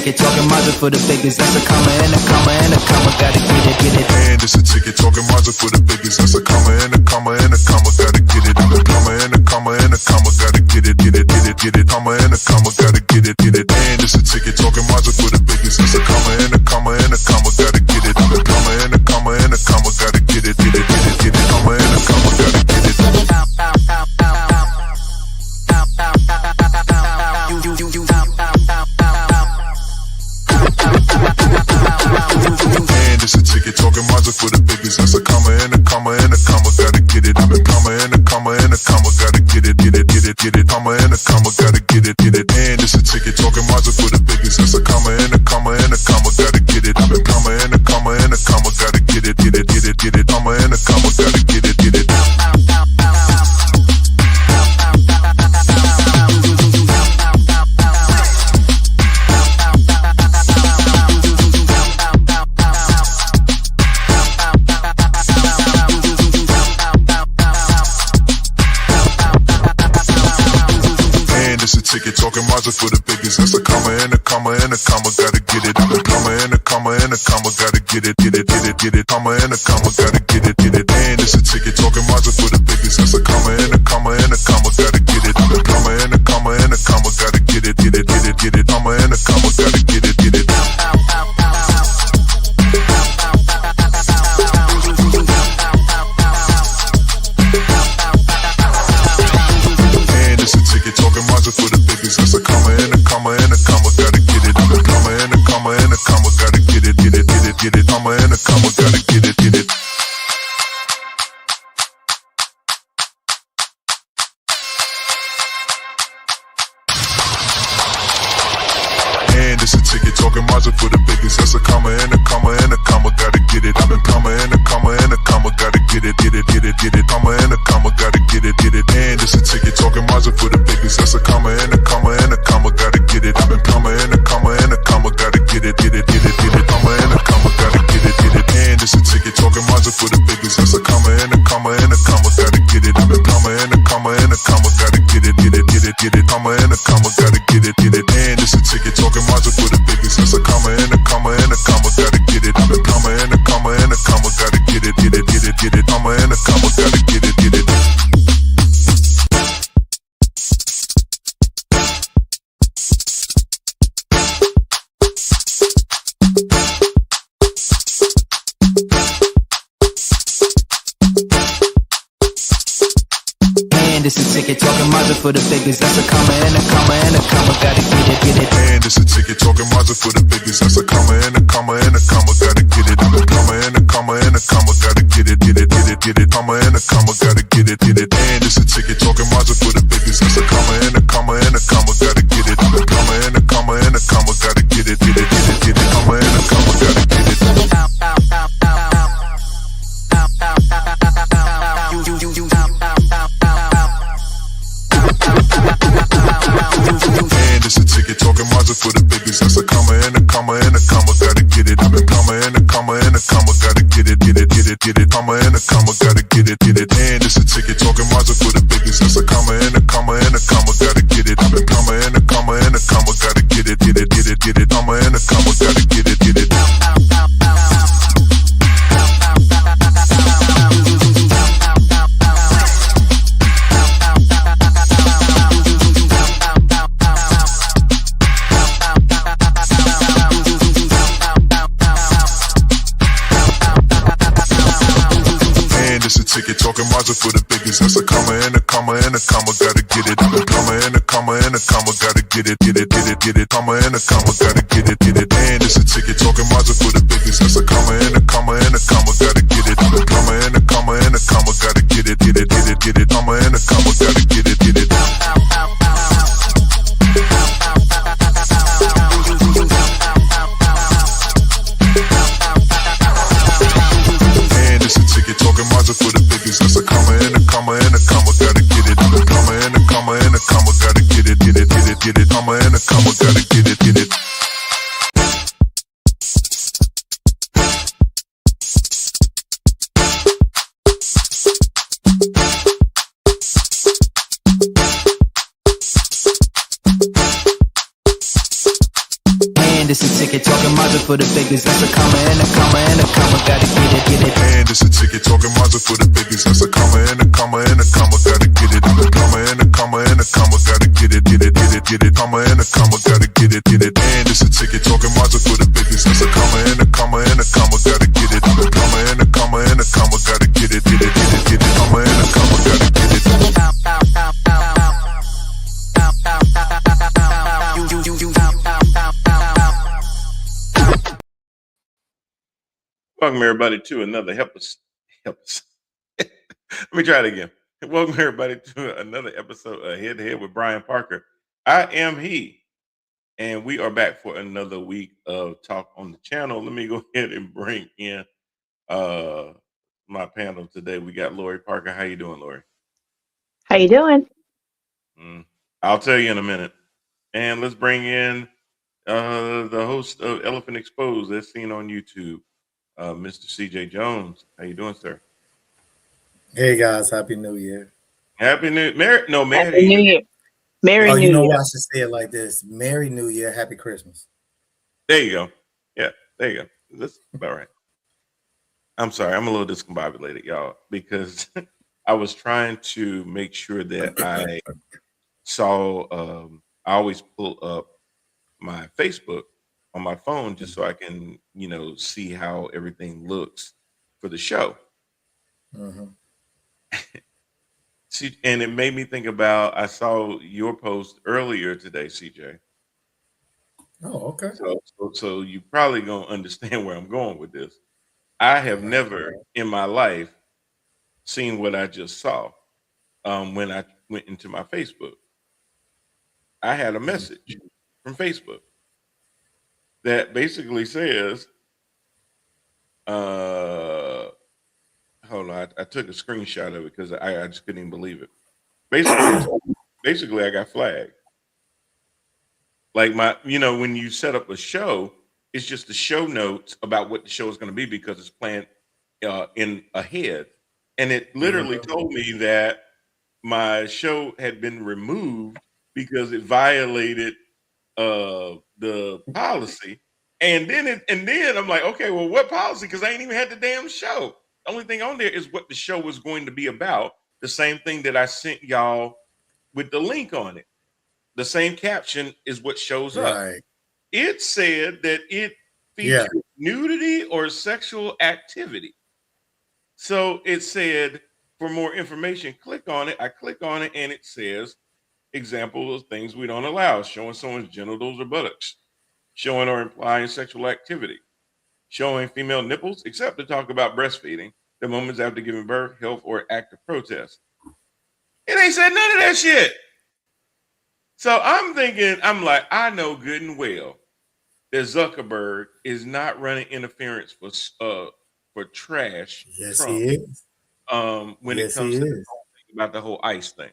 ticket, talking Mazda for the biggest. That's a comma and a comma and a comma. Gotta get it, get it. And it's a ticket, talking Mazda for the biggest. That's a comma and a comma and a comma. Gotta get it. A comma and a comma and a comma. Gotta get it, get it, get it, get it. Comma and a comma. Gotta get it, get it. And it's a ticket, talking Mazda for the biggest. That's a comma and a comma and a comma. Gotta get it. A comma and a comma and a comma. Gotta get it, get it, get it, get it. Comma and a comma. Gotta get it. And it's a ticket, talking Mazda for the biggest. That's a comma and a comma and a comma. Gotta get it. A comma and a comma and a comma. Gotta get it, get it, get it, get it. Comma and a comma. Gotta get it, get it. And it's a ticket, talking Mazda for the biggest. That's a comma and a comma and a comma. Gotta get it. A comma and a comma and a comma. Gotta get it, get it, get it, get it. Comma and a comma. Gotta get it, get it. Ticket, talking Mazda for the biggest. That's a comma and a comma and a comma. Gotta get it. A comma and a comma and a comma. Gotta get it, get it, get it, get it. Comma and a comma. Gotta get it, get it. And it's a ticket, talking Mazda for the biggest. That's a comma and a comma and a comma. Gotta get it. A comma and a comma and a comma. Gotta get it, get it, get it, get it. Comma and a comma. Gotta get it, get it. It's a ticket, talking Mazda for the biggest. That's a comma and a comma and a comma. Gotta get it. A comma and a comma and a comma. Gotta get it, get it, get it, get it. Comma and a comma. Gotta get it, get it. And it's a ticket, talking Mazda for the biggest. That's a comma and a comma and a comma. Gotta get it. A comma and a comma and a comma. Gotta get it, get it, get it, get it. Comma and a comma. Gotta get it, get it. And it's a ticket, talking Mazda for the biggest. That's a comma and a comma and a comma. Gotta get it. A comma and a comma and a comma. Gotta get it, get it, get it, get it. Comma and a comma. Gotta get it, get it. And it's a ticket, talking Mazda for the biggest. That's a comma and a comma and a comma. Gotta get it. A comma and a comma and a comma. Gotta get it, get it, get it, get it. Comma and a comma. Gotta get it, get it. And it's a ticket, talking Mazda for the biggest. That's a comma and a comma and a comma. Gotta get it. A comma and a comma and a comma. Gotta get it, get it, get it, get it. Comma and a comma. Gotta get it, get it. It's a ticket, talking Mazda for the biggest. That's a comma and a comma and a comma. Gotta get it, get it. And it's a ticket, talking Mazda for the biggest. That's a comma and a comma and a comma. Gotta get it. A comma and a comma and a comma. Gotta get it, get it, get it, get it. Comma and a comma. Gotta get it, get it. And it's a ticket, talking Mazda for the biggest. That's a comma and a comma and a comma. Gotta get it. A comma and a comma and a comma. Gotta get it, get it, get it, get it. Comma and a comma. Gotta get it. And it's a ticket, talking Mazda for the biggest. That's a comma and a comma and a comma. Gotta get it. A comma and a comma and a comma. Gotta get it, get it, get it, get it. Comma and a comma. Gotta get it, get it. And it's a ticket, talking Mazda for the biggest. That's a comma and a comma and a comma. Gotta get it. A comma and a comma and a comma. Gotta get it, get it, get it, get it. Comma and a comma. Gotta get it, get it. Ticket, talking Mazda for the biggest. That's a comma and a comma and a comma. Gotta get it. A comma and a comma and a comma. Gotta get it, get it, get it, get it. Comma and a comma. Gotta get it, get it. And it's a ticket, talking Mazda for the biggest. That's a comma and a comma and a comma. Gotta get it. A comma and a comma and a comma. Gotta get it, get it, get it, get it. Comma and a comma. Gotta get it, get it. Talking Mazda for the biggest. That's a comma and a comma and a comma. Gotta get it. A comma and a comma and a comma. Gotta get it, get it, get it, get it. Comma and a comma. Gotta get it, get it. it's a ticket talking Mazda for the biggest. That's a comma and a comma and a comma. Gotta get it. And it's a ticket talking Mazda for the biggest. That's a comma and a comma and a comma. Gotta get it. I'm a comma and a comma and a comma. Gotta get it. Comma and a comma. Gotta get it. And it's a ticket talking Mazda for the biggest. That's a comma and a comma and a comma. Gotta get it. I'm a comma and a comma and a comma. Gotta get it. Comma and a comma. Gotta get it. Welcome everybody to another help us. Let me try it again. Welcome everybody to another episode of Head to Head with Brian Parker. I am he, and we are back for another week of talk on the channel. Let me go ahead and bring in my panel today. We got Lori Parker. How you doing, Lori? How you doing? I'll tell you in a minute. And let's bring in the host of Elephant Exposed, that's seen on YouTube, Mr. CJ Jones. How you doing, sir? Hey guys, Happy New Year. Happy New Merry New Year. Merry New Year. You know what? I should say it like this. Merry New Year, Happy Christmas. There you go. Yeah, there you go. That's about right. I'm sorry, I'm a little discombobulated, y'all, because I was trying to make sure that I saw I always pull up my Facebook on my phone just so I can, see how everything looks for the show. Mm-hmm. See, and it made me think about, I saw your post earlier today, CJ. Oh, okay. So you probably gonna understand where I'm going with this. I have never in my life seen what I just saw when I went into my Facebook. I had a message from Facebook that basically says, hold on, I took a screenshot of it because I just couldn't even believe it. Basically, I got flagged. Like when you set up a show, it's just the show notes about what the show is going to be because it's planned in ahead. And it literally told me that my show had been removed because it violated the policy. And then I'm like, okay, well, what policy? Because I ain't even had the damn show. The only thing on there is what the show was going to be about. The same thing that I sent y'all with the link on it. The same caption is what shows up. It said that it featured nudity or sexual activity. So it said, for more information, click on it. I click on it and it says, example of things we don't allow: showing someone's genitals or buttocks, showing or implying sexual activity, showing female nipples, except to talk about breastfeeding, the moments after giving birth, health, or active protest. It ain't said none of that shit. So I'm thinking, I know good and well that Zuckerberg is not running interference for trash. Yes, Trump, he is. When it comes to about the whole ICE thing.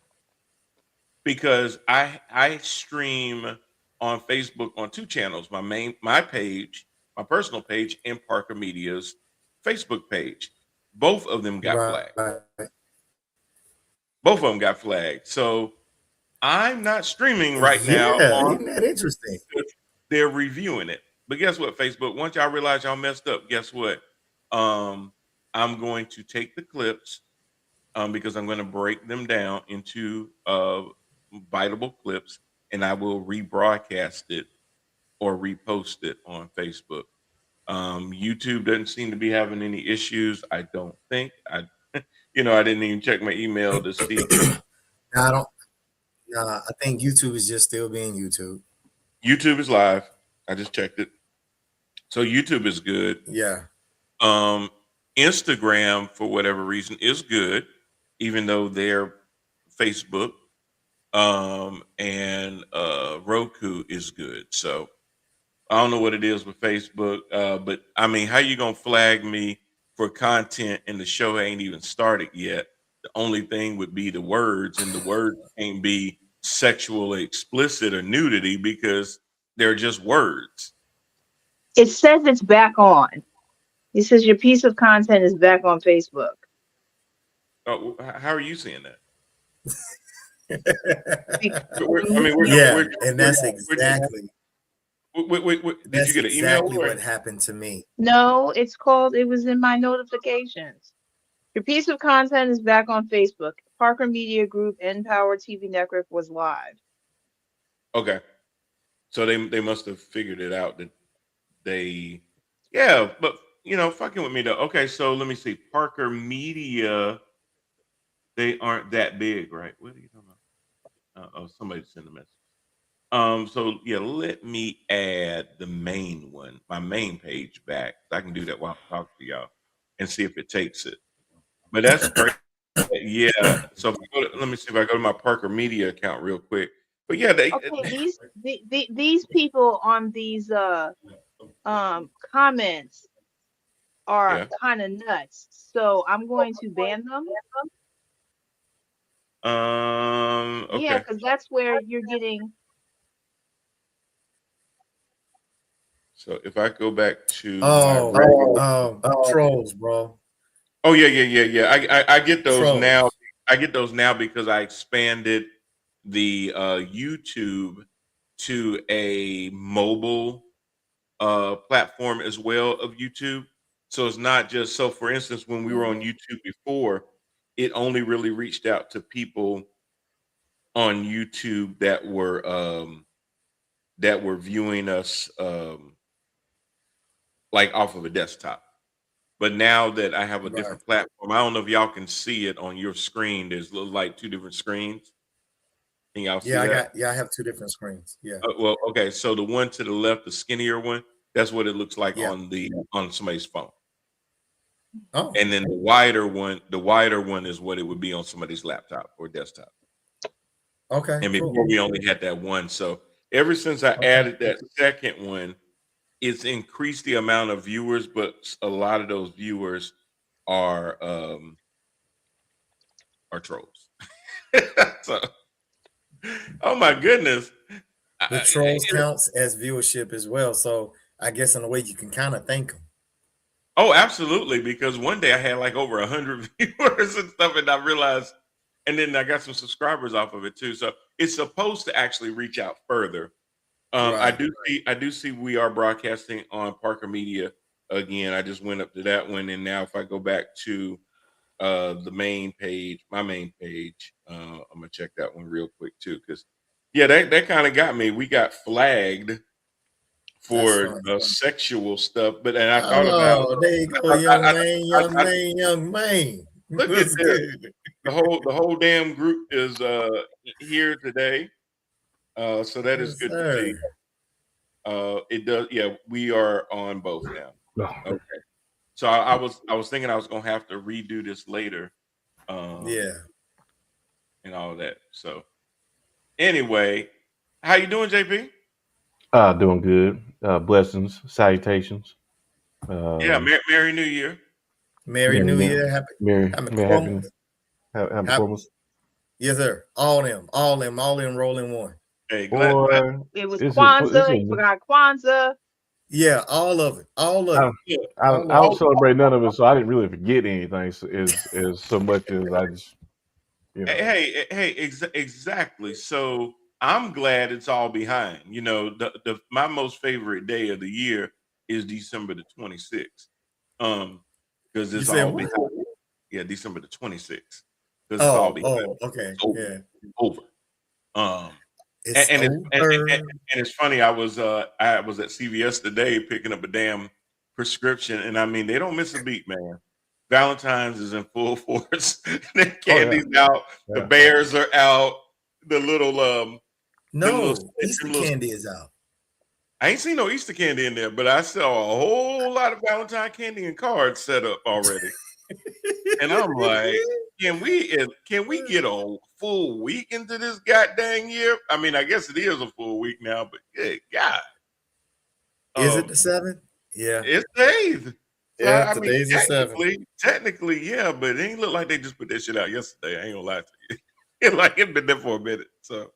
Because I stream on Facebook on two channels, my page, my personal page, and Parker Media's Facebook page. Both of them got flagged. Both of them got flagged. So I'm not streaming right now. Isn't that interesting? They're reviewing it. But guess what, Facebook? Once y'all realize y'all messed up, guess what? I'm going to take the clips because I'm going to break them down into biteable clips, and I will rebroadcast it or repost it on Facebook. YouTube doesn't seem to be having any issues. I don't think. I didn't even check my email to see. I think YouTube is just still being YouTube. YouTube is live. I just checked it. So YouTube is good. Yeah. Instagram, for whatever reason, is good, even though they're Facebook. And Roku is good. So I don't know what it is with Facebook. But I mean, how you gonna flag me for content and the show ain't even started yet? The only thing would be the words, and the words can't be sexually explicit or nudity because they're just words. It says it's back on. It says your piece of content is back on Facebook. Oh, how are you seeing that? And that's exactly. Wait. Did you That's get an email? exactly what happened to me. No, it was in my notifications. Your piece of content is back on Facebook. Parker Media Group Empower TV Network was live. Okay. So they must have figured it out that they, yeah, but fucking with me though. Okay, so let me see. Parker Media, they aren't that big, right? What are you talking about? Oh, somebody sent a message. So yeah, let me add the main one, my main page back. I can do that while I talk to y'all and see if it takes it. But that's crazy. Yeah. So if let me see if I go to my Parker Media account real quick. But yeah, Okay, these people on these comments are yeah. kind of nuts. So I'm going to ban them. Yeah, Okay. because that's where you're getting. So if I go back to my Trolls, bro. oh yeah. I get those now. Trolls. I get those now because I expanded the YouTube to a mobile platform as well of YouTube. So it's not just so for instance, when we were on YouTube before, it only really reached out to people on YouTube that were viewing us like off of a desktop. But now that I have a Right. different platform, I don't know if y'all can see it on your screen. There's little like two different screens. Can y'all see that? I have two different screens. Yeah. Well, okay. So the one to the left, the skinnier one, that's what it looks like Yeah. on somebody's phone. Oh. And then the wider one is what it would be on somebody's laptop or desktop. Okay. And Cool. before we only had that one. So ever since I added that second one, it's increased the amount of viewers, but a lot of those viewers are trolls. So, oh my goodness. The trolls counts as viewership as well. So I guess in a way you can kind of thank them. Oh, absolutely. Because one day I had like over 100 viewers and stuff, and I realized, and then I got some subscribers off of it too. So it's supposed to actually reach out further. I do see we are broadcasting on Parker Media again. I just went up to that one, and now if I go back to the main page, my main page, I'm gonna check that one real quick too, because yeah, that kind of got me. We got flagged for sexual stuff, but and I thought about there you go, young man. Look at this. The whole damn group is here today. So that is good to see. It does. Yeah, we are on both now. Okay. So I was thinking I was gonna have to redo this later. Yeah. And all of that. So anyway, how you doing, JP? Doing good. Blessings, salutations. Yeah, Merry New Year. Merry New Year. Happy Christmas. Happy Christmas. Yes, sir. All them rolling one. Hey, Boy, It was Kwanzaa. You forgot Kwanzaa. Yeah, all of it. I don't celebrate none of it, so I didn't really forget anything. As so much as I just, Hey, exactly. So I'm glad it's all behind. My most favorite day of the year is December the 26th. Because it's all behind. Yeah, December the 26th. Because it's all behind. Oh, okay. It's over. It's and it's funny. I was at CVS today picking up a damn prescription, and I mean they don't miss a beat, man. Valentine's is in full force. The candy's out. The bears are out. The little Easter candy is out. I ain't seen no Easter candy in there, but I saw a whole lot of Valentine candy and cards set up already. And I'm like, can we get a full week into this goddamn year? I mean, I guess it is a full week now, but good God. Is it the 7th? Yeah. It's the 8th. Yeah, today's the 7th. Technically, yeah, but it ain't look like they just put that shit out yesterday. I ain't gonna lie to you. It's been there for a minute. So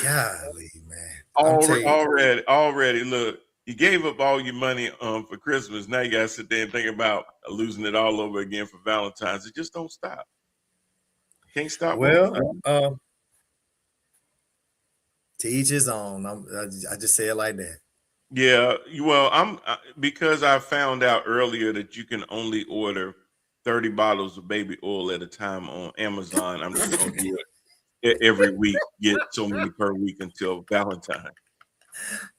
golly, man. Already, look, you gave up all your money for Christmas. Now you gotta sit there and think about losing it all over again for Valentine's. It just don't stop. Can't stop. Well, to each his own. I just say it like that. Yeah, well, because I found out earlier that you can only order 30 bottles of baby oil at a time on Amazon. I'm just gonna do it every week. Get so many per week until Valentine.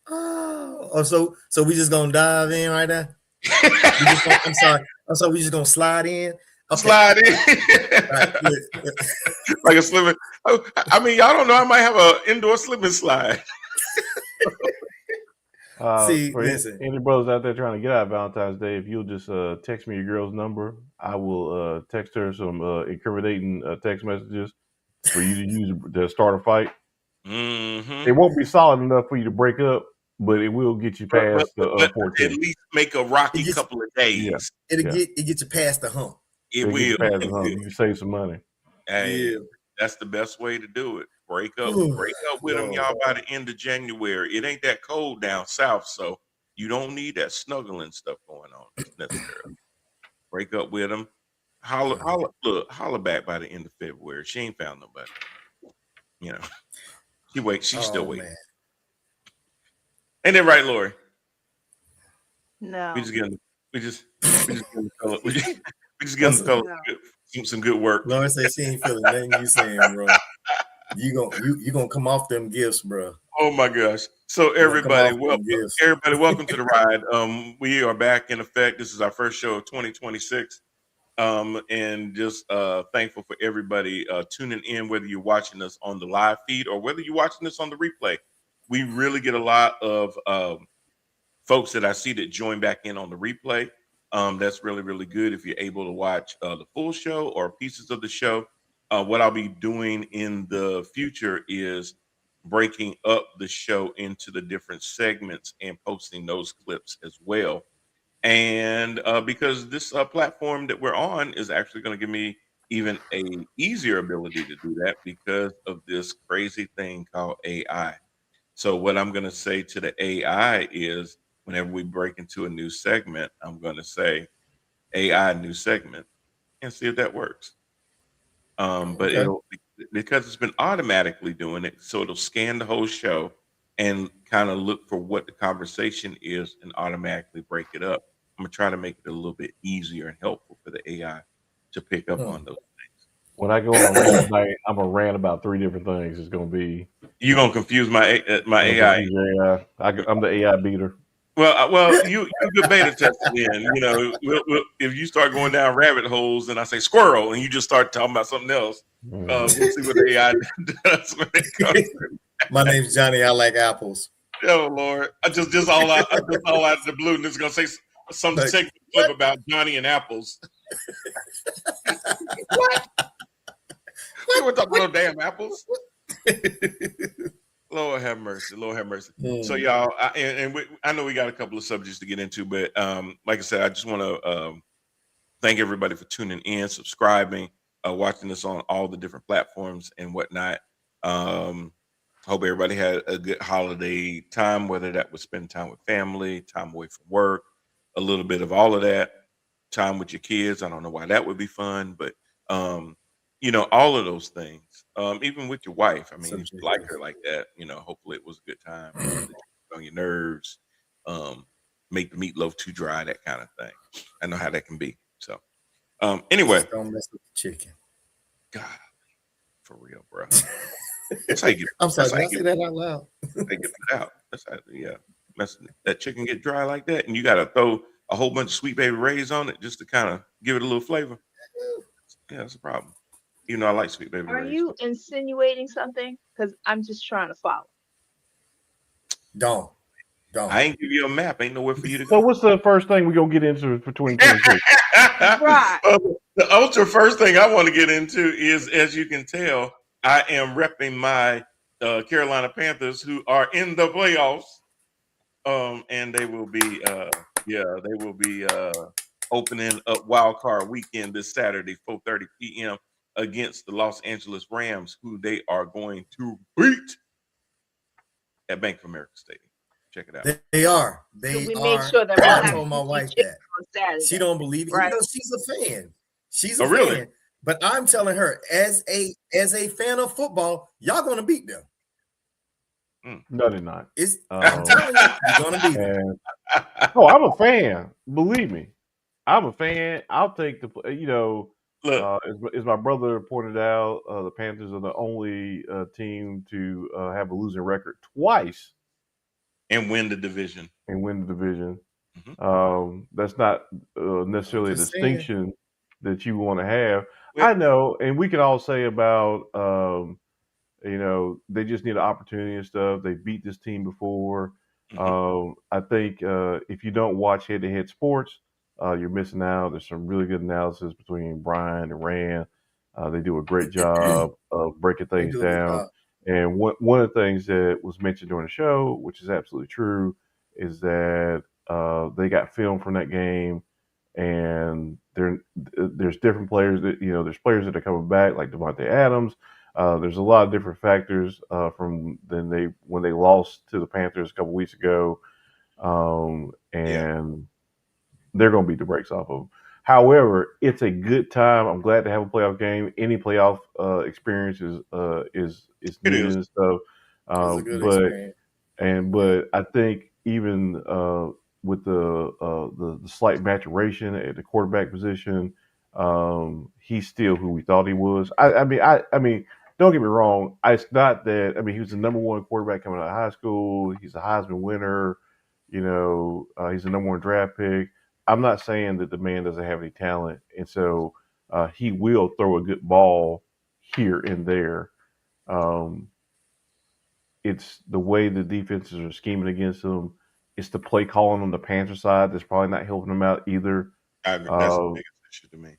So we just gonna dive in right there. I'm sorry. We just gonna slide in. Okay. Slide in Right, like a slipping. I mean, y'all don't know. I might have an indoor slip and slide. See, For listen. any brothers out there trying to get out Valentine's Day, if you'll just text me your girl's number, I will text her some incriminating text messages for you to use to start a fight. Mm-hmm. It won't be solid enough for you to break up, but it will get you past the but 14. at least make a rocky couple of days. It'll get you past the hump. It will. Get you past the hump. You can save some money. Hey, that's the best way to do it. Break up with them, y'all, by the end of January. It ain't that cold down south, so you don't need that snuggling stuff going on necessarily. Break up with them. Holler back by the end of February. She ain't found nobody. You know, she's still waiting. Man. Ain't that right, Lori? No. We just getting some good work. Lori said she ain't feeling nothing you saying, bro. You gonna come off them gifts, bro. Oh my gosh! So everybody, welcome to the ride. We are back in effect. This is our first show of 2026. And just thankful for everybody tuning in, whether you're watching us on the live feed or whether you're watching this on the replay. We really get a lot of folks that I see that join back in on the replay. That's really, really good if you're able to watch the full show or pieces of the show. What I'll be doing in the future is breaking up the show into the different segments and posting those clips as well. And because this platform that we're on is actually going to give me even a easier ability to do that because of this crazy thing called AI. So what I'm going to say to the AI is whenever we break into a new segment, I'm going to say AI new segment and see if that works. But it'll, because it's been automatically doing it, so it'll scan the whole show and kind of look for what the conversation is and automatically break it up. I'm gonna try to make it a little bit easier and helpful for the AI to pick up on those things. When I go on a rant tonight, I'm gonna rant about 3 different things. It's gonna be you're gonna confuse my AI. I'm the AI beater. Well, you could beta test it in. You know, if you start going down rabbit holes and I say squirrel and you just start talking about something else, we'll see what the AI does when it comes. My name's Johnny. I like apples. Oh Lord! I just all out of the blue, and it's gonna say some segment clip about Johnny and apples. What? We were talking about damn apples. Lord have mercy. Lord have mercy. So y'all, I know we got a couple of subjects to get into, but like I said, I just want to thank everybody for tuning in, subscribing, watching us on all the different platforms and whatnot. Hope everybody had a good holiday time, whether that was spend time with family, time away from work, a little bit of all of that, time with your kids. I don't know why that would be fun, but you know, all of those things. Even with your wife. I mean, if you like her like that, you know, hopefully it was a good time. On your nerves, make the meatloaf too dry, that kind of thing. I know how that can be. So anyway. Just don't mess with the chicken. God, for real, bro. That's how you get, I'm sorry, did I say that out loud? They get it out. That's how, that chicken get dry like that, and you got to throw a whole bunch of Sweet Baby Ray's on it just to kind of give it a little flavor. Yeah, that's a problem. You know, I like Sweet Baby Ray's. Are you insinuating something? Because I'm just trying to follow. Don't. I ain't give you a map. Ain't nowhere for you to go. So what's the first thing we're gonna get into for 2026? Right. The ultra first thing I want to get into is, as you can tell, I am repping my Carolina Panthers, who are in the playoffs, and they will be, opening up Wild Card Weekend this Saturday, 4:30 p.m. against the Los Angeles Rams, who they are going to beat at Bank of America Stadium. Check it out. They are. So we make sure that I told my wife that. Saturday, she don't believe it. Right? You know, she's a fan. She's a fan. Really? But I'm telling her, as a fan of football, y'all gonna beat them. No, they're not. I'm telling you, you're gonna be there. And I'm a fan. Believe me, I'm a fan. I'll take Look, as my brother pointed out, the Panthers are the only team to have a losing record twice and win the division. and win the division. Mhm. That's not I'm necessarily a just saying. distinction that you want to have. Well, I know, and we can all say about they just need an opportunity and stuff. They beat this team before. mhm. I think if you don't watch head-to-head sports, you're missing out. There's some really good analysis between Brian and Rand. They do a great job of breaking They things do a good down. job. And one of the things that was mentioned during the show, which is absolutely true, is that they got film from that game, and there's different players that there's players that are coming back like Devontae Adams. There's a lot of different factors from when they lost to the Panthers a couple weeks ago, Yeah. and they're going to beat the brakes off of them. However, it's a good time. I'm glad to have a playoff game. Any playoff experience is It needed is. and stuff. It's a good But experience. but I think even with the slight maturation at the quarterback position, he's still who we thought he was. I mean, don't get me wrong. It's not that. I mean, he was the number one quarterback coming out of high school. He's a Heisman winner. He's the number one draft pick. I'm not saying that the man doesn't have any talent, and so he will throw a good ball here and there. Um, it's the way the defenses are scheming against them. It's the play calling on the Panther side that's probably not helping them out either. I mean, that's the Uh, biggest issue to me.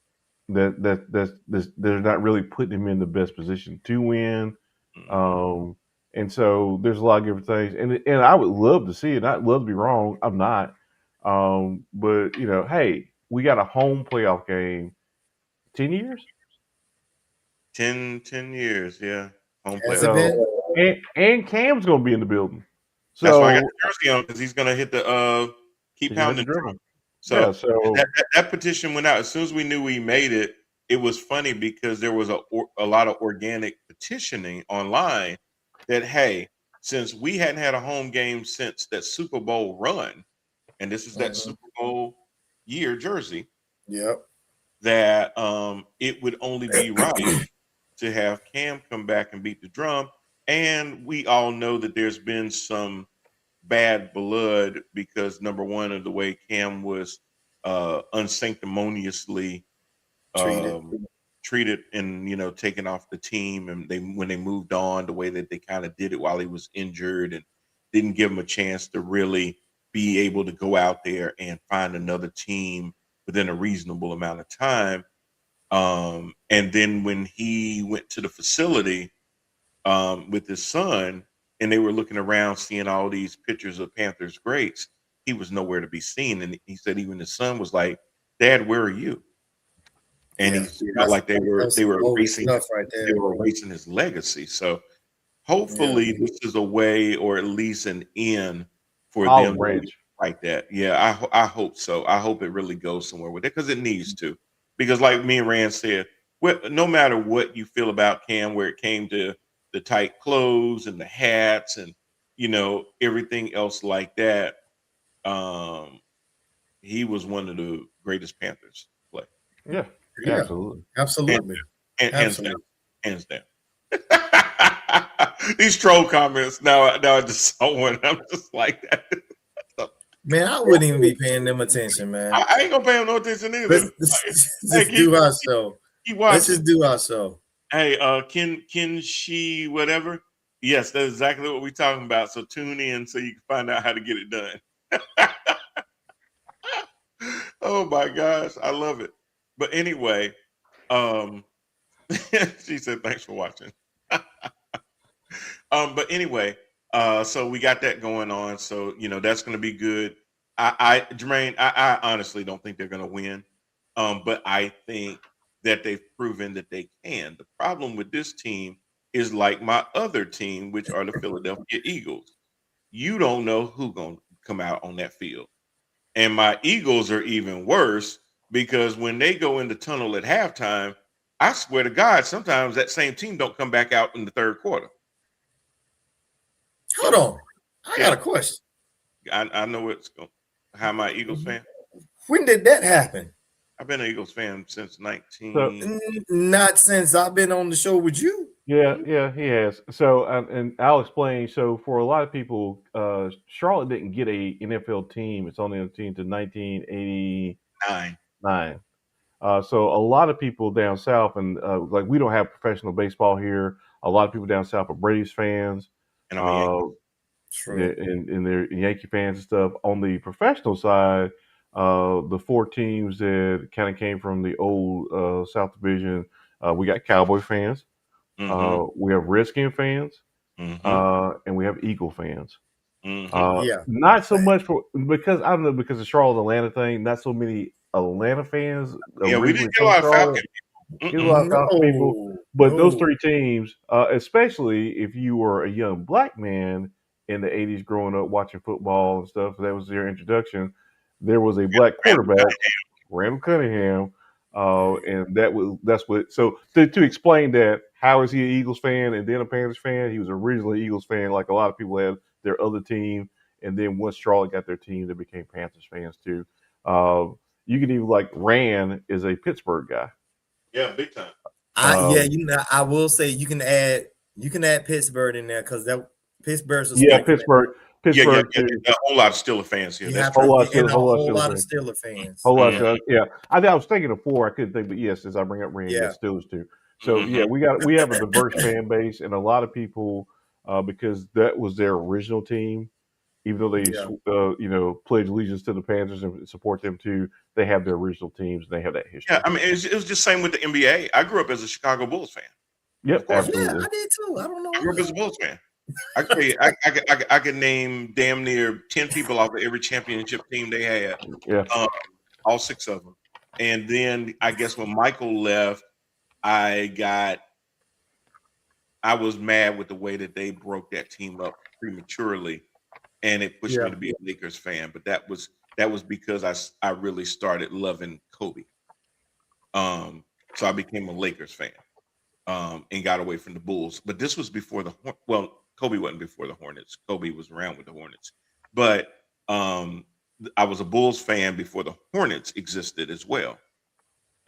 they're not really putting him in the best position to win. Mhm. And so there's a lot of different things, and I would love to see it. I'd love to be wrong. I'm not. But hey, we got a home playoff game. 10 years. 10 years, yeah. Home Has it playoff. been? So and Cam's gonna be in the building. That's why I got So the jersey on because he's gonna hit the keep he's gonna hit the pounding drum. drum. Yeah. So So that petition went out as soon as we knew we made it. It was funny because there was a lot of organic petitioning online that hey, since we hadn't had a home game since that Super Bowl run, and this is that Mhm. Super Bowl year jersey, Yep. that it would only be right to have Cam come back and beat the drum. And we all know that there's been some bad blood because number one of the way Cam was unsanctimoniously Treated. treated and taken off the team, and when they moved on, the way that they kind of did it while he was injured and didn't give him a chance to really be able to go out there and find another team within a reasonable amount of time. And then when he went to the facility with his son, and they were looking around, seeing all these pictures of Panthers greats, he was nowhere to be seen. And he said even his son was like, "Dad, where are you?" And he Yeah. felt like they That were was they some were bogus erasing stuff right they there. were erasing his legacy. So Yeah. hopefully this is a way, or at least an end for olive them to branch. like that. Yeah, I hope so. I hope it really goes somewhere with it because it needs to. Because like me and Rand said, no matter what you feel about Cam, where it came to the tight clothes and the hats and everything else like that, um, he was one of the greatest Panthers to play. Yeah. Yeah. Absolutely. Absolutely. Hands down, Absolutely. hands down. These troll comments now I just saw one. I'm just like that. Man, I wouldn't even be paying them attention, man. I ain't gonna pay him no attention either. Let's Hey, just do our show. keep Let's watching. just do our show. Hey, can she whatever? Yes, that's exactly what we're talking about. So tune in so you can find out how to get it done. Oh my gosh, I love it. But anyway, um, she said thanks for watching. But anyway, so we got that going on. So that's going to be good. Jermaine, I honestly don't think they're going to win. But I think that they've proven that they can. The problem with this team is like my other team, which are the Philadelphia Eagles. You don't know who's going to come out on that field. And my Eagles are even worse because when they go in the tunnel at halftime, I swear to God, sometimes that same team don't come back out in the third quarter. Hold on. I Yeah. got a question. I know it's going. How am I Eagles fan? When did that happen? I've been an Eagles fan since So 19. Not since I've been on the show with you. yeah, he has. So and I'll explain. So for a lot of people, Charlotte didn't get a NFL team. It's only a team to 1989. 9. So a lot of people down south, and like we don't have professional baseball here. A lot of people down south are Braves fans, And I'm a Yankee. uh, True. and they're Yankee fans and stuff. On the professional side, the four teams that kind of came from the old South Division, we got Cowboy fans, Mm-hmm. we have Redskin fans, Mm-hmm. and we have Eagle fans. Mm-hmm. Yeah. Not so much for because I don't know because the Charlotte Atlanta thing. Not so many Atlanta fans Yeah, we originally didn't get a from lot of Charlotte. Falcon. Get a lot of Falcon people, No. but those No. three teams, especially if you were a young black man in the '80s, growing up watching football and stuff, that was their introduction. There was a black quarterback, Randall Cunningham, and that's what. So to explain that, how is he an Eagles fan and then a Panthers fan? He was originally an Eagles fan, like a lot of people had their other team, and then once Charlotte got their team, they became Panthers fans too. You can even like Rand is a Pittsburgh guy. Yeah, big time. Yeah, Um, I will say you can add Pittsburgh in there because that Pittsburgh's a yeah, sprinkle. Pittsburgh Yeah. too. A whole lot of Steelers fans here. You That's have Whole true. lot, and a whole lot whole Steelers lot of fans. Steeler fans. Whole lot, Mhm. yeah. I was thinking of four. I couldn't think, but yes, since I bring up Rand, Yeah. yes, Steelers too. So Mhm. yeah, we have a diverse fan base, and a lot of people because that was their original team. Even though they Yeah. pledge allegiance to the Panthers and support them too, they have their original teams and they have that history. Yeah, I mean, it was just same with the NBA. I grew up as a Chicago Bulls fan. Yep, Of course. Yeah, absolutely. I did too. I don't know I grew up as a why. Bulls fan. I could tell you, I could name damn near 10 people off of every championship team they had, Yeah. all 6 of them. And then I guess when Michael left, I was mad with the way that they broke that team up prematurely, and it pushed me Yeah. to be a Lakers fan. But that was because I really started loving Kobe. So I became a Lakers fan. And got away from the Bulls. But this was before Kobe wasn't before the Hornets. Kobe was around with the Hornets. But I was a Bulls fan before the Hornets existed as well.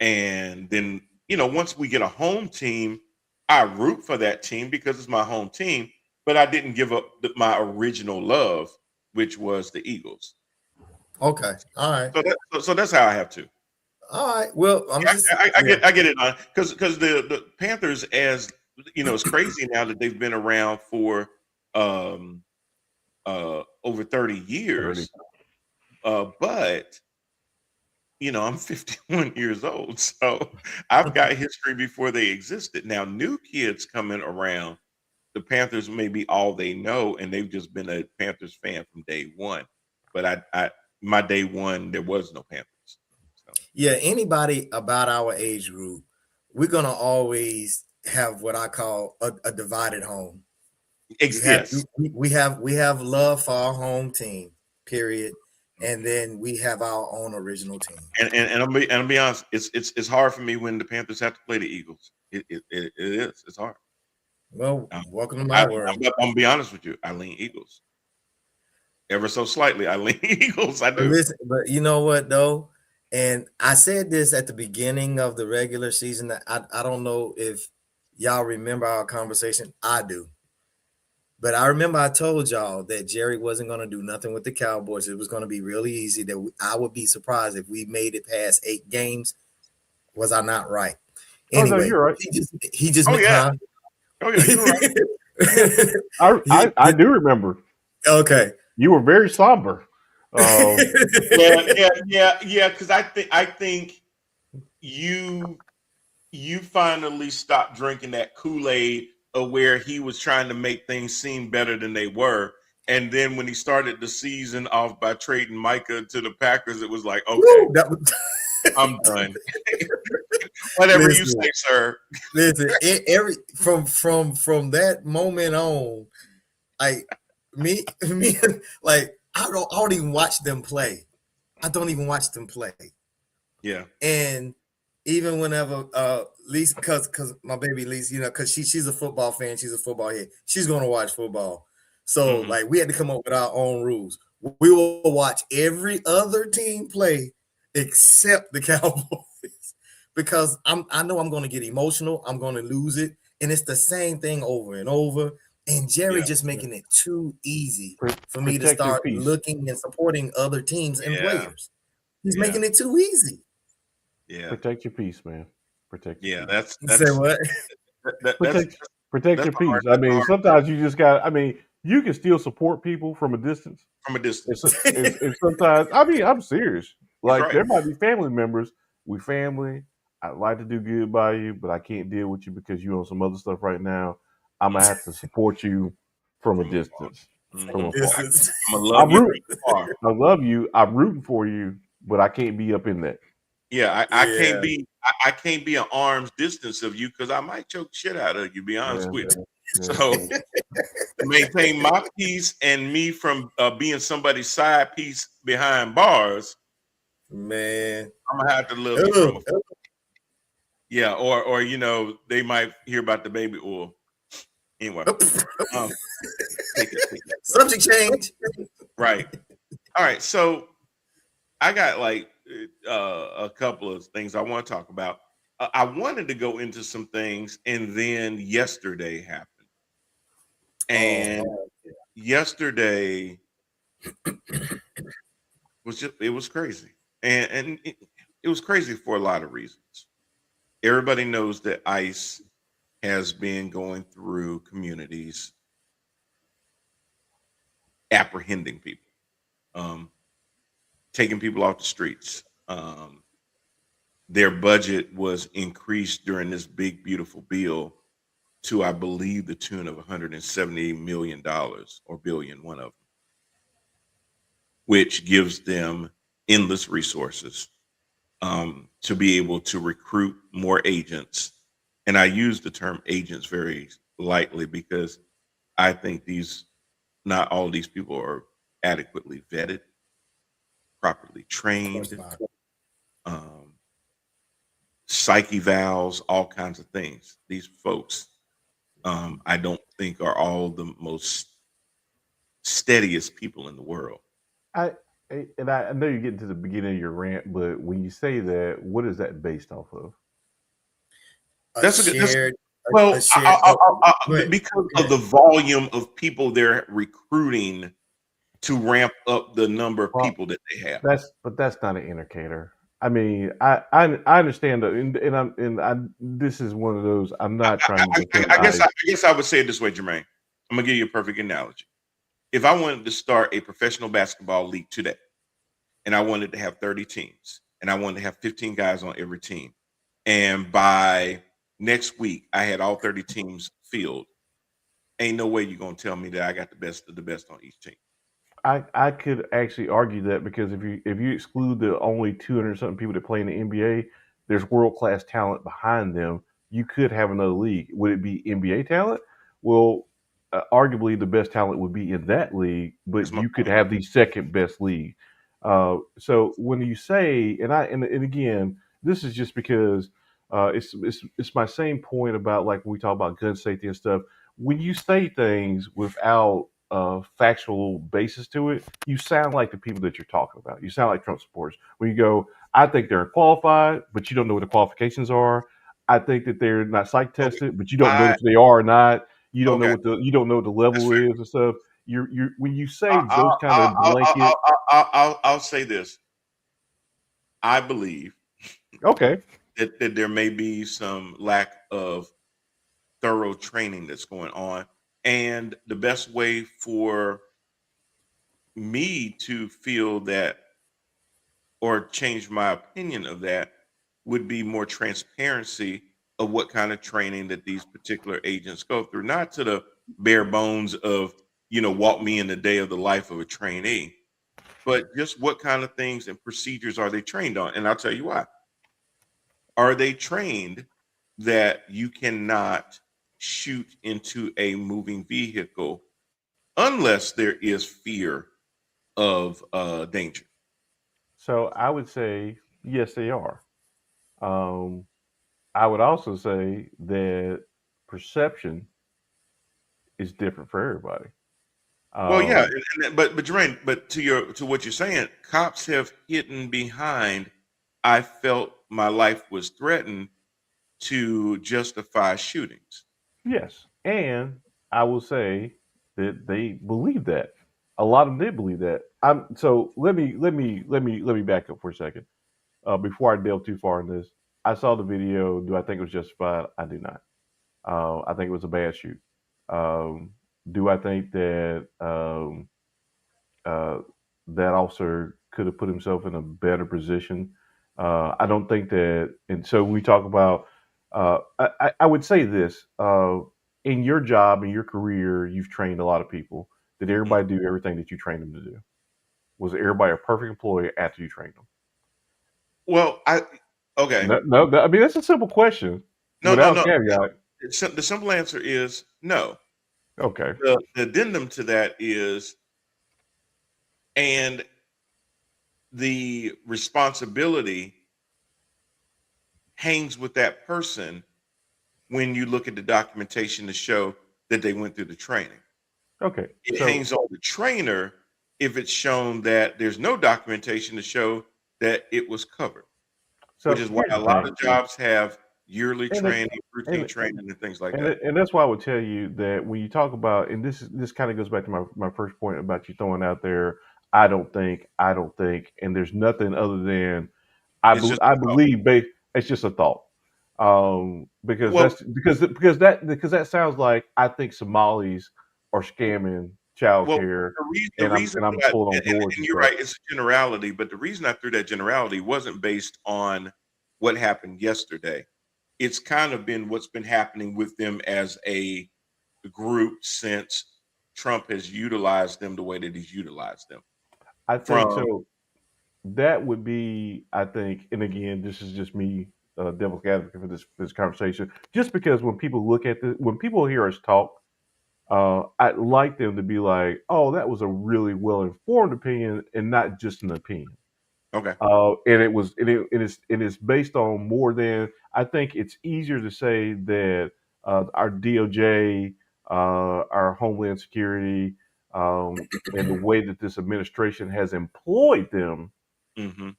And then, once we get a home team, I root for that team because it's my home team, but I didn't give up my original love, which was the Eagles. Okay. All right. So that's how I have to. All right. Well, I'm just I get it on because the Panthers, as it's crazy now that they've been around for over 30 years. But I'm 51 years old, so I've got history before they existed. Now, new kids coming around, the Panthers may be all they know, and they've just been a Panthers fan from day one. But my day one, there was no Panthers. Yeah, anybody about our age group, we're gonna always have what I call a divided home. Yes. We have love for our home team, period, and then we have our own original team. And I'll be honest, it's hard for me when the Panthers have to play the Eagles. It is. It's hard. Well, welcome to my world. I'm gonna be honest with you. I lean Eagles. Ever so slightly, I lean Eagles. I do. Listen, but you know what though? And I said this at the beginning of the regular season. I don't know if y'all remember our conversation. I do. But I remember I told y'all that Jerry wasn't going to do nothing with the Cowboys. It was going to be really easy. That I would be surprised if we made it past 8 games. Was I not right? Anyway, oh no, you're right. He just. Oh yeah. Oh yeah, you're right. I do remember. Okay. You were very somber. Yeah. Because I think you finally stopped drinking that Kool-Aid of where he was trying to make things seem better than they were. And then when he started the season off by trading Micah to the Packers, it was like, okay, Woo, I'm done. Whatever you say, sir. Listen, from that moment on, me, like I don't even watch them play. I don't even watch them play. Yeah. And even whenever Lisa, because my baby Lisa, because she's a football fan, she's a football head, she's gonna watch football. So Mhm. like we had to come up with our own rules. We will watch every other team play except the Cowboys because I know I'm going to get emotional. I'm going to lose it, and it's the same thing over and over. And Jerry Yeah. just making it too easy for me to Protect your start peace. looking and supporting other teams and Yeah. players. He's Yeah. making it too easy. Yeah. Protect your peace, man. Protect your Yeah. peace. That's You say that's what? that's Protect that's your a hard peace. I that's a mean, hard sometimes you just got. I mean, you can still support people from a distance. from a And, distance. so, and sometimes, I mean, I'm serious. He's Like right. there might be family members. We family. I'd like to do good by you, but I can't deal with you because you on some other stuff right now. I'm gonna have to support you from a From afar. distance, from Mhm. afar. Distance. I'm gonna I'm love you root. from afar. I love you. I'm rooting for you, but I can't be up in that. Yeah, Yeah. I can't be an arm's distance of you because I might choke shit out of you. Be honest Yeah, with you. yeah. So to maintain my peace and me from being somebody's side piece behind bars, Man. I'm gonna have to love you from Oh, afar. Yeah, or they might hear about the baby oil. Anyway, um, take it. subject change. Right. All right. So I got like a couple of things I want to talk about. I wanted to go into some things, and then yesterday happened. Oh, And yesterday it was crazy, and it was crazy for a lot of reasons. Everybody knows that ICE has been going through communities apprehending people, um, taking people off the streets. Their budget was increased during this big, beautiful bill to, I believe, the tune of $170 million or billion, one of them, which gives them endless resources to be able to recruit more agents. And I use the term agents very lightly because I think not all these people are adequately vetted, properly of course trained, not. um, psyche valves, all kinds of things. These folks, I don't think are all the most steadiest people in the world. I I know you're getting to the beginning of your rant, but when you say that, what is that based off of? A That's a good. That's shared, a well, shared. Oh, go ahead. because Go of ahead. the volume of people they're recruiting to ramp up the number of Well, people that they have. that's not an indicator. I mean, I understand that, this is one of those. I'm not trying to defend I ICE. guess I would say it this way, Jermaine. I'm gonna give you a perfect analogy. If I wanted to start a professional basketball league today, and I wanted to have 30 teams, and I wanted to have 15 guys on every team, and by next week I had all 30 teams filled, ain't no way you're gonna tell me that I got the best of the best on each team. I could actually argue that because if you exclude the only 200 something people that play in the NBA, there's world class talent behind them. You could have another league. Would it be NBA talent? Well, arguably the best talent would be in that league, That's but my you could point. have the second best league. So when you say, and again, this is just because it's my same point about like when we talk about gun safety and stuff. When you say things without factual basis to it, you sound like the people that you're talking about. You sound like Trump supporters. When you go, I think they're qualified, but you don't know what the qualifications are. I think that they're not psych Okay. tested, but you don't know I if they are or not. Okay, You don't know what the that's level fair. is and stuff. You're when you I, say I, those kind of blanket, I'll say this. I believe okay, that there may be some lack of thorough training that's going on. And the best way for me to feel that or change my opinion of that would be more transparency of what kind of training that these particular agents go through, not to the bare bones of, walk me in the day of the life of a trainee, but just what kind of things and procedures are they trained on? And I'll tell you why. Are they trained that you cannot shoot into a moving vehicle unless there is fear of danger? so I would say yes, they are. Um, I would also say that perception is different for everybody. Well, yeah, Um, but Jermaine, but to what you're saying, cops have hidden behind. I felt my life was threatened to justify shootings. yes, and I will say that they believe that. A lot of them did believe that. So let me back up for a second. Before I delve too far in this, I saw the video. Do I think it was justified? I do not. I think it was a bad shoot. Do I think that uh, that officer could have put himself in a better position? I don't think that. And so we talk about. I would say this: in your job, in your career, you've trained a lot of people. Did Mm. everybody do everything that you trained them to do? Was everybody a perfect employee after you trained them? Well, okay, No, no. I mean, that's a simple question no, no, without no. caveat. The simple answer is no. Okay. The addendum to that is, and the responsibility hangs with that person when you look at the documentation to show that they went through the training. Okay. It So hangs on the trainer if it's shown that there's no documentation to show that it was covered, which so is why here's a the lot thing, of jobs have yearly and it, training, routine and training, and things like and that. and that's why I would tell you that when you talk about, and this kind of goes back to my first point about you throwing out there. I don't think, and there's nothing other than It's just I believe. It's just a thought. Because well, because that sounds like I think Somalis are scamming well, childcare, the and reason I'm that, pulling on doors and and you're stuff. right, it's a generality, but the reason I threw that generality wasn't based on what happened yesterday. It's kind of been what's been happening with them as a group since Trump has utilized them the way that he's utilized them. I think From so. That would be, I think, and again, this is just me, devil's advocate for this conversation. Just because when people hear us talk, I'd like them to be like, "Oh, that was a really well informed opinion, and not just an opinion." okay, And it is based on more than. I think it's easier to say that our DOJ, our Homeland Security, and the way that this administration has employed them, hmm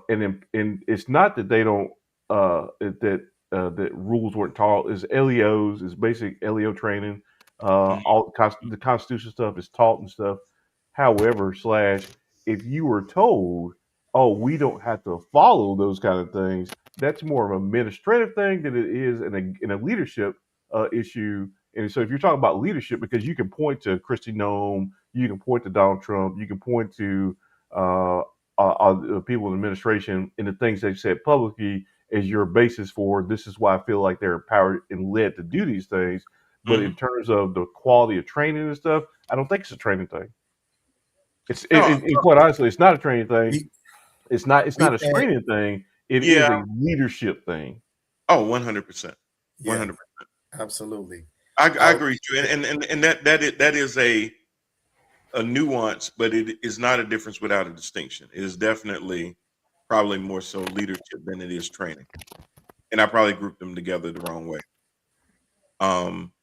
and it's not that they don't that rules weren't taught. Is LEOs is basic LEO training. All the Constitution stuff is taught and stuff. However, slash, if you were told, oh, we don't have to follow those kind of things, that's more of an administrative thing than it is in a leadership issue. And so, if you're talking about leadership, because you can point to Kristi Noem, you can point to Donald Trump, you can point to uh, people in administration and the things they've said publicly as your basis for this is why I feel like they're empowered and led to do these things. But in hmm terms of the quality of training and stuff, I don't think it's a training thing. no, And quite honestly, it's not a training thing. We It's we not a had screening thing. It is yeah, a leadership thing. oh, 100%, one yeah, hundred. absolutely. I Uh, agree with you, and that is a nuance, but it is not a difference without a distinction. It is definitely probably more so leadership than it is training, and I probably grouped them together the wrong way. Um,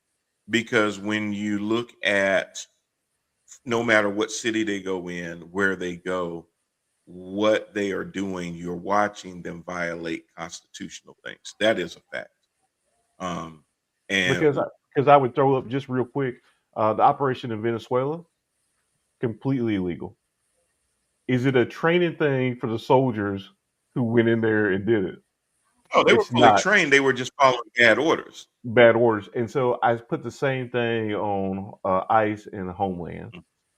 because when you look at no matter what city they go in, where they go, what they are doing, you're watching them violate constitutional things. That is a fact. Um, and Because I would throw up just real quick the operation in Venezuela, completely illegal. Is it a training thing for the soldiers who went in there and did it? oh, they were It's fully not. trained. They were just following bad orders. Bad orders. And so I put the same thing on ICE and Homeland.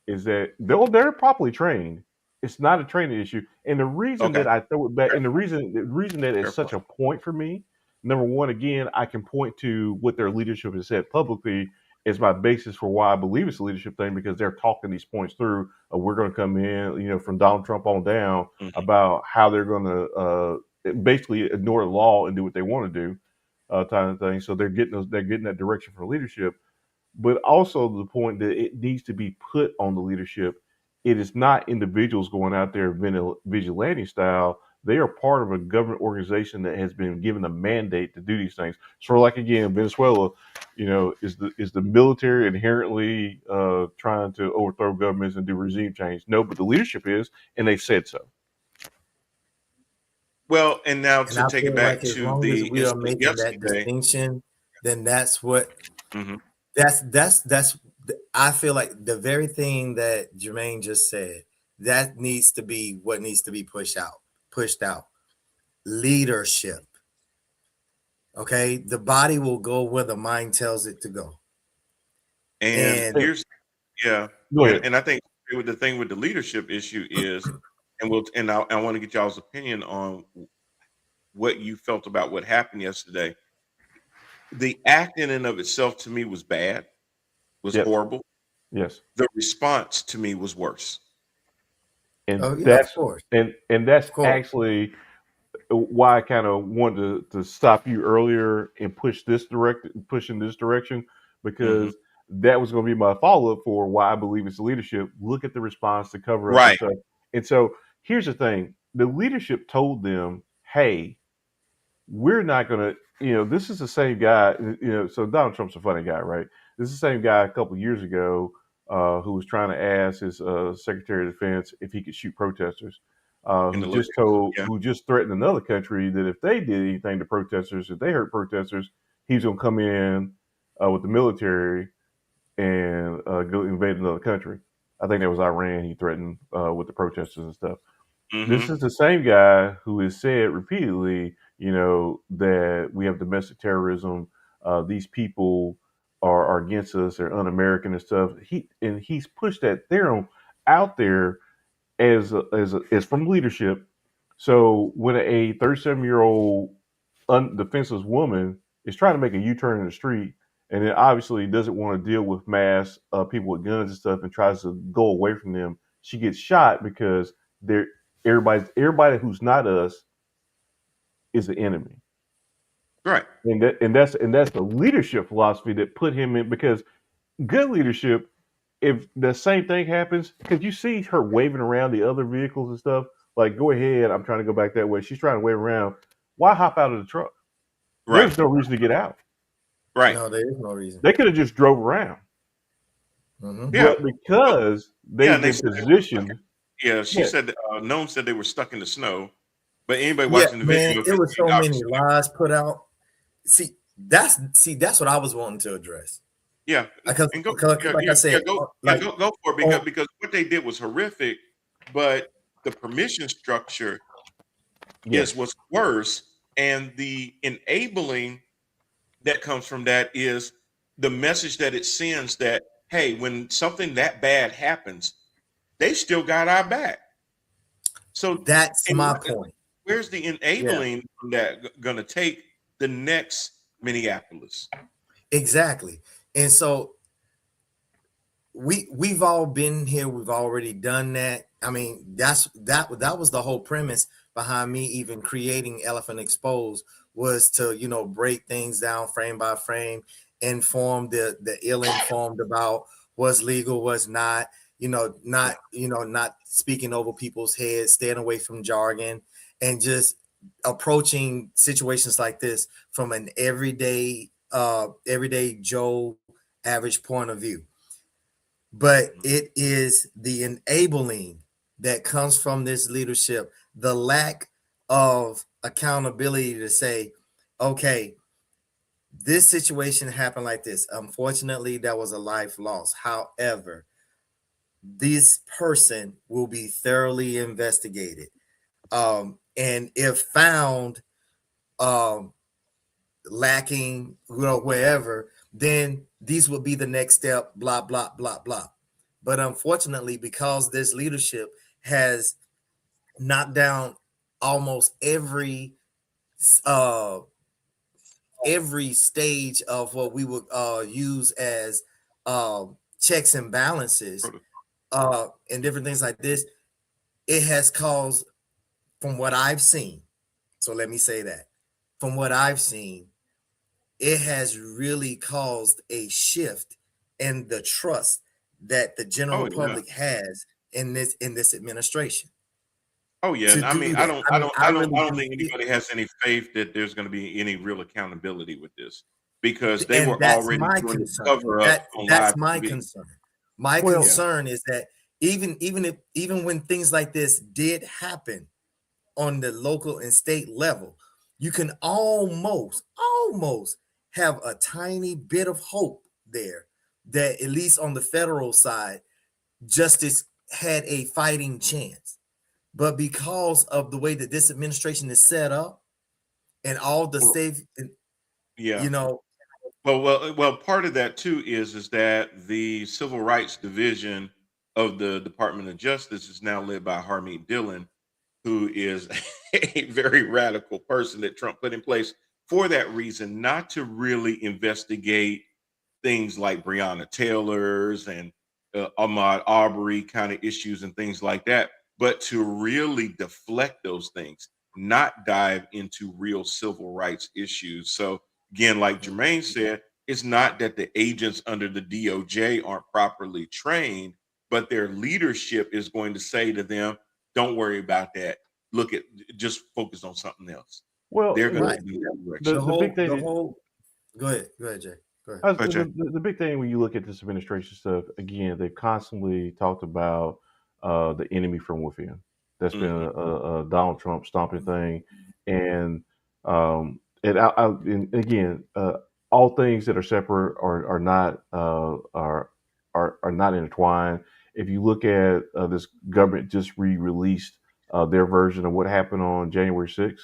Is that they're properly trained. It's not a training issue. And the reason Okay, that I throw it back, fair, and the reason that it's fair such point. a point for me, number one, again, I can point to what their leadership has said publicly is my basis for why I believe it's a leadership thing because they're talking these points through. We're going to come in, from Donald Trump on down Mhm, about how they're going to basically ignore the law and do what they want to do kind of thing. So they're getting that direction from leadership, but also the point that it needs to be put on the leadership. It is not individuals going out there vigilante style. They are part of a government organization that has been given a mandate to do these things. So, like again, Venezuela, is the military inherently trying to overthrow governments and do regime change? No, but the leadership is, and they said so. Well, and now And to I take it feel like back as to long as the we are incident making that yesterday. distinction, then that's what Mhm. that's I feel like the very thing that Jermaine just said, that needs to be what needs to be pushed out. Leadership. Okay. The body will go where the mind tells it to go. And And here's yeah, Go and ahead. and I think the thing with the leadership issue is, I want to get y'all's opinion on what you felt about what happened yesterday. The act in and of itself to me was bad, was Yes, horrible. yes. The response to me was worse. And oh yeah, of that's course. and that's Of course. actually why I kind of wanted to stop you earlier and push in this direction, Hmm. because that was going to be my follow up for why I believe it's leadership. Look at the response to cover up and Right, stuff. And so here's the thing: the leadership told them, "Hey, we're not going to." This is the same guy. So Donald Trump's a funny guy, right? This is the same guy a couple of years ago who was trying to ask his Secretary of Defense if he could shoot protesters. in the Olympics. Yeah. Who just threatened another country that if they did anything to protesters, if they hurt protesters, he's going to come in with the military and go invade another country. I think that was Iran. He threatened with the protesters and stuff. This Hmm. is the same guy who has said repeatedly, that we have domestic terrorism. These people are against us. They're un-American and stuff. He's pushed that theorem out there as from leadership. So when a 37-year-old defenseless woman is trying to make a U-turn in the street, and then obviously doesn't want to deal with mass people with guns and stuff, and tries to go away from them, she gets shot because they're everybody who's not us is the enemy. Right. And that's the leadership philosophy that put him in, because good leadership, if the same thing happens, because you see her waving around the other vehicles and stuff, like, go ahead, I'm trying to go back that way. She's trying to wave around. Why hop out of the truck? Right. There's no reason to get out. Right. No, there is no reason. They could have just drove around. Hmm. Yeah. But because Yeah. they've And they been said they were stuck positioned, yeah. She yeah, said that, Noam said they were stuck in the snow. But anybody Yeah, watching the man, video, it was so many obviously, lies put out. That's what I was wanting to address. yeah, Because, and go, yeah, like yeah, I yeah, said, like go for it, oh, because what they did was horrific, but the permission structure is yes, what's worse, and the enabling that comes from that is the message that it sends that, hey, when something that bad happens, they still got our back. So, that's and my point. where's the Yeah, enabling from that going to take the next Minneapolis? exactly. And so we've all been here. We've already done that. I mean, that was the whole premise behind me even creating Elephant Exposed, was to break things down frame by frame, inform the ill informed about what's legal, what's not. Not speaking over people's heads, staying away from jargon, and just approaching situations like this from an everyday Joe average point of view. But it is the enabling that comes from this leadership, the lack of accountability to say, okay, this situation happened like this. Unfortunately, that was a life loss. However, this person will be thoroughly investigated. And if found um, lacking, wherever, then these will be the next step, blah, blah, blah, blah. But unfortunately, because this leadership has knocked down almost uh every stage of what we would use as checks and balances and different things like this, it has caused, from what I've seen, so let me say that, from what I've seen, it has really caused a shift in the trust that the general Oh yeah, public has in this administration. Oh yeah, to and I do mean, that. I mean, I really I don't do think feel, anybody has any faith that there's going to be any real accountability with this because they and were that's already my doing the concern. cover ups on That's live my TV. concern. My Yeah, Well, concern is that even when things like this did happen on the local and state level, you can almost have a tiny bit of hope there that at least on the federal side, justice had a fighting chance. But because of the way that this administration is set up and all the well, safe, yeah. you know, Well. Part of that too is that the Civil Rights Division of the Department of Justice is now led by Harmeet Dillon, who is a very radical person that Trump put in place for that reason, not to really investigate things like Breonna Taylor's and Ahmaud Arbery kind of issues and things like that, but to really deflect those things, not dive into real civil rights issues. So again, like Jermaine said, it's not that the agents under the DOJ aren't properly trained, but their leadership is going to say to them, "Don't worry about that. Look at just focus on something else." well, They're going right. to do that the direction. the big thing The that whole, go ahead, Jay. Go ahead. But the big thing when you look at this administration stuff, again, they've constantly talked about the enemy from within. That's been mhm. a Donald Trump stomping thing, and and again, all things that are separate are not intertwined. If you look at this government just re-released their version of what happened on January 6th,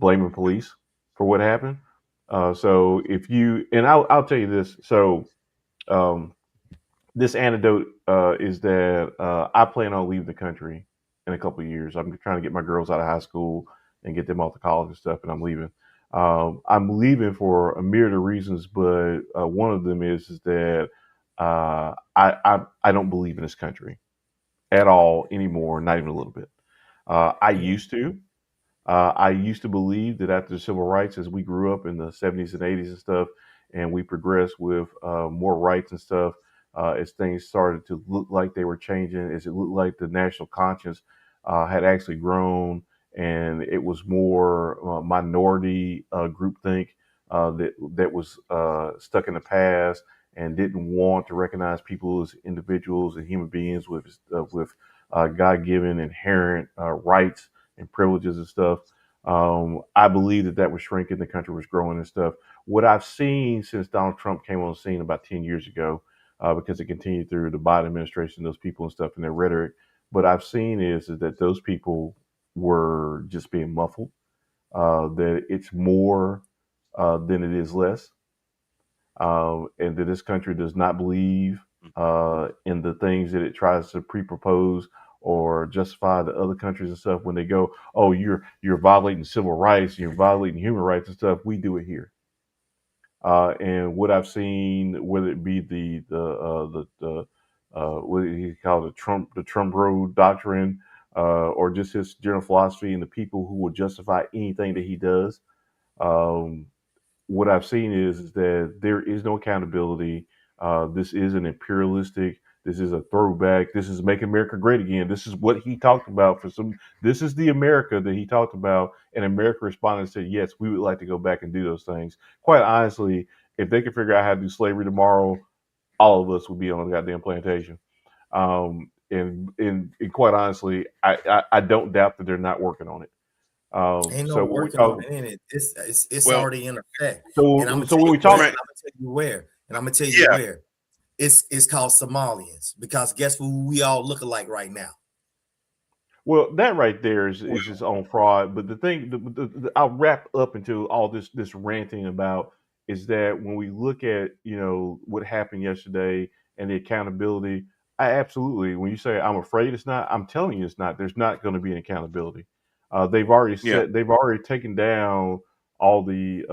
blaming police for what happened. So if you and I'll tell you this. So um, this antidote is that I plan on leaving the country in a couple of years. I'm trying to get my girls out of high school and get them off to college and stuff, and I'm leaving. I'm leaving for a myriad of reasons, but one of them is that I don't believe in this country at all anymore, not even a little bit. I Mhm. used to. I used to believe that after the civil rights, as we grew up in the 70s and 80s and stuff, and we progressed with more rights and stuff, as things started to look like they were changing, as it looked like the national conscience had actually grown, and it was more minority groupthink that was stuck in the past and didn't want to recognize people as individuals and human beings with God-given inherent rights and privileges and stuff. I believe that was shrinking, the country was growing and stuff. What I've seen since Donald Trump came on the scene about 10 years ago, because it continued through the Biden administration, those people and stuff and their rhetoric, what I've seen is that those people were just being muffled, that it's more than it is less, and that this country does not believe in the things that it tries to pre-propose or justify to other countries and stuff when they go, "Oh, you're violating civil rights, you're violating human rights and stuff." We do it here, and what I've seen, whether it be the what do you call it, the Trump Road doctrine, or just his general philosophy and the people who will justify anything that he does. Um, what I've seen is that there is no accountability. This is an imperialistic. This is a throwback. This is make America great again. This is what he talked about for some. This is the America that he talked about, and America responded and said, "Yes, we would like to go back and do those things." Quite honestly, if they could figure out how to do slavery tomorrow, all of us would be on a goddamn plantation. And quite honestly, I don't doubt that they're not working on it. Ain't no So when we working on talk, it in it. It's Well, already in effect. And I'm so gonna so tell when you we where. talk, And Jermaine, I'm gonna tell you where. And I'm gonna tell you yeah, where. It's called Somalians because guess who we all look alike right now. well, that right there well, is its own fraud. But the thing, I'll wrap up into all this ranting about is that when we look at what happened yesterday and the accountability, I absolutely, when you say I'm afraid it's not, I'm telling you it's not. There's not going to be an accountability. yeah, They've already taken down all the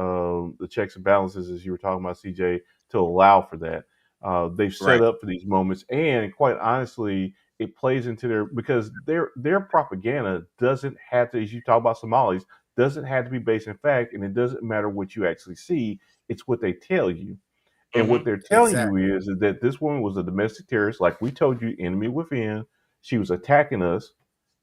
checks and balances as you were talking about, CJ, to allow for that. They've set right. up for these moments, and quite honestly it plays into their because their propaganda doesn't have to, as you talk about Somalis, doesn't have to be based in fact, and it doesn't matter what you actually see. It's what they tell you, and what Hmm. they're telling you Exactly. is that this woman was a domestic terrorist, like we told you, enemy within. She was attacking us.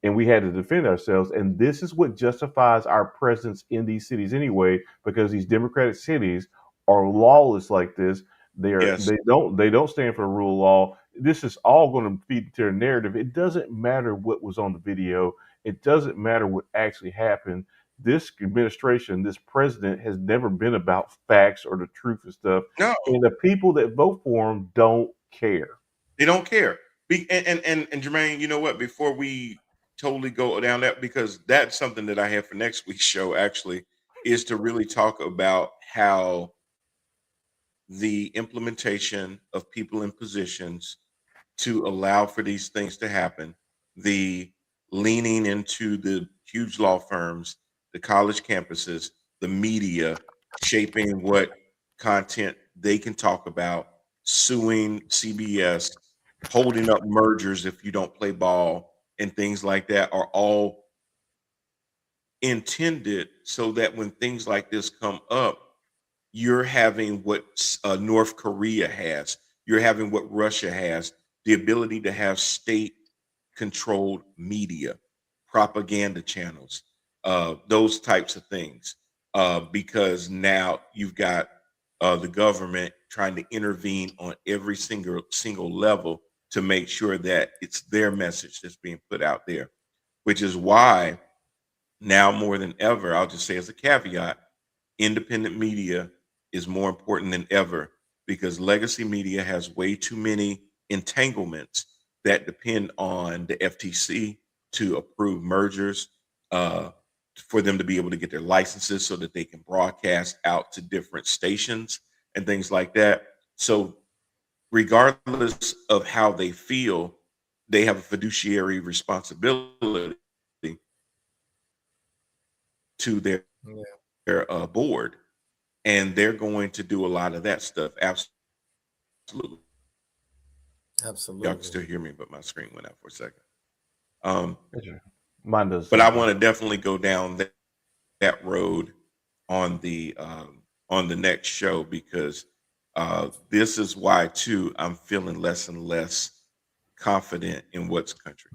and we had to defend ourselves. And this is what justifies our presence in these cities anyway, because these democratic cities are lawless like this. Yes. They don't stand for the rule of law. This is all going to feed into their narrative. It doesn't matter what was on the video. It doesn't matter what actually happened. This administration, this president has never been about facts or the truth and stuff. No, And the people that vote for him don't care. they don't care. And Jermaine, you know what? Before we totally go down that, because that's something that I have for next week's show actually, is to really talk about how the implementation of people in positions to allow for these things to happen, the leaning into the huge law firms, the college campuses, the media shaping what content they can talk about, suing CBS, holding up mergers if you don't play ball, and things like that are all intended so that when things like this come up, you're having what North Korea has, you're having what Russia has, the ability to have state controlled media, propaganda channels, those types of things. Because now you've got the government trying to intervene on every single level to make sure that it's their message that's being put out there, which is why now more than ever, I'll just say as a caveat, independent media is more important than ever because legacy media has way too many entanglements that depend on the FTC to approve mergers, uh, for them to be able to get their licenses so that they can broadcast out to different stations and things like that. So, regardless of how they feel, they have a fiduciary responsibility to Yeah, their board, and they're going to do a lot of that stuff. Absolutely. Y'all can absolutely. still hear me, but my screen went out for a second. Um, Mine does the but same I thing. want to definitely go down that road on the next show because this is why too I'm feeling less and less confident in what's country.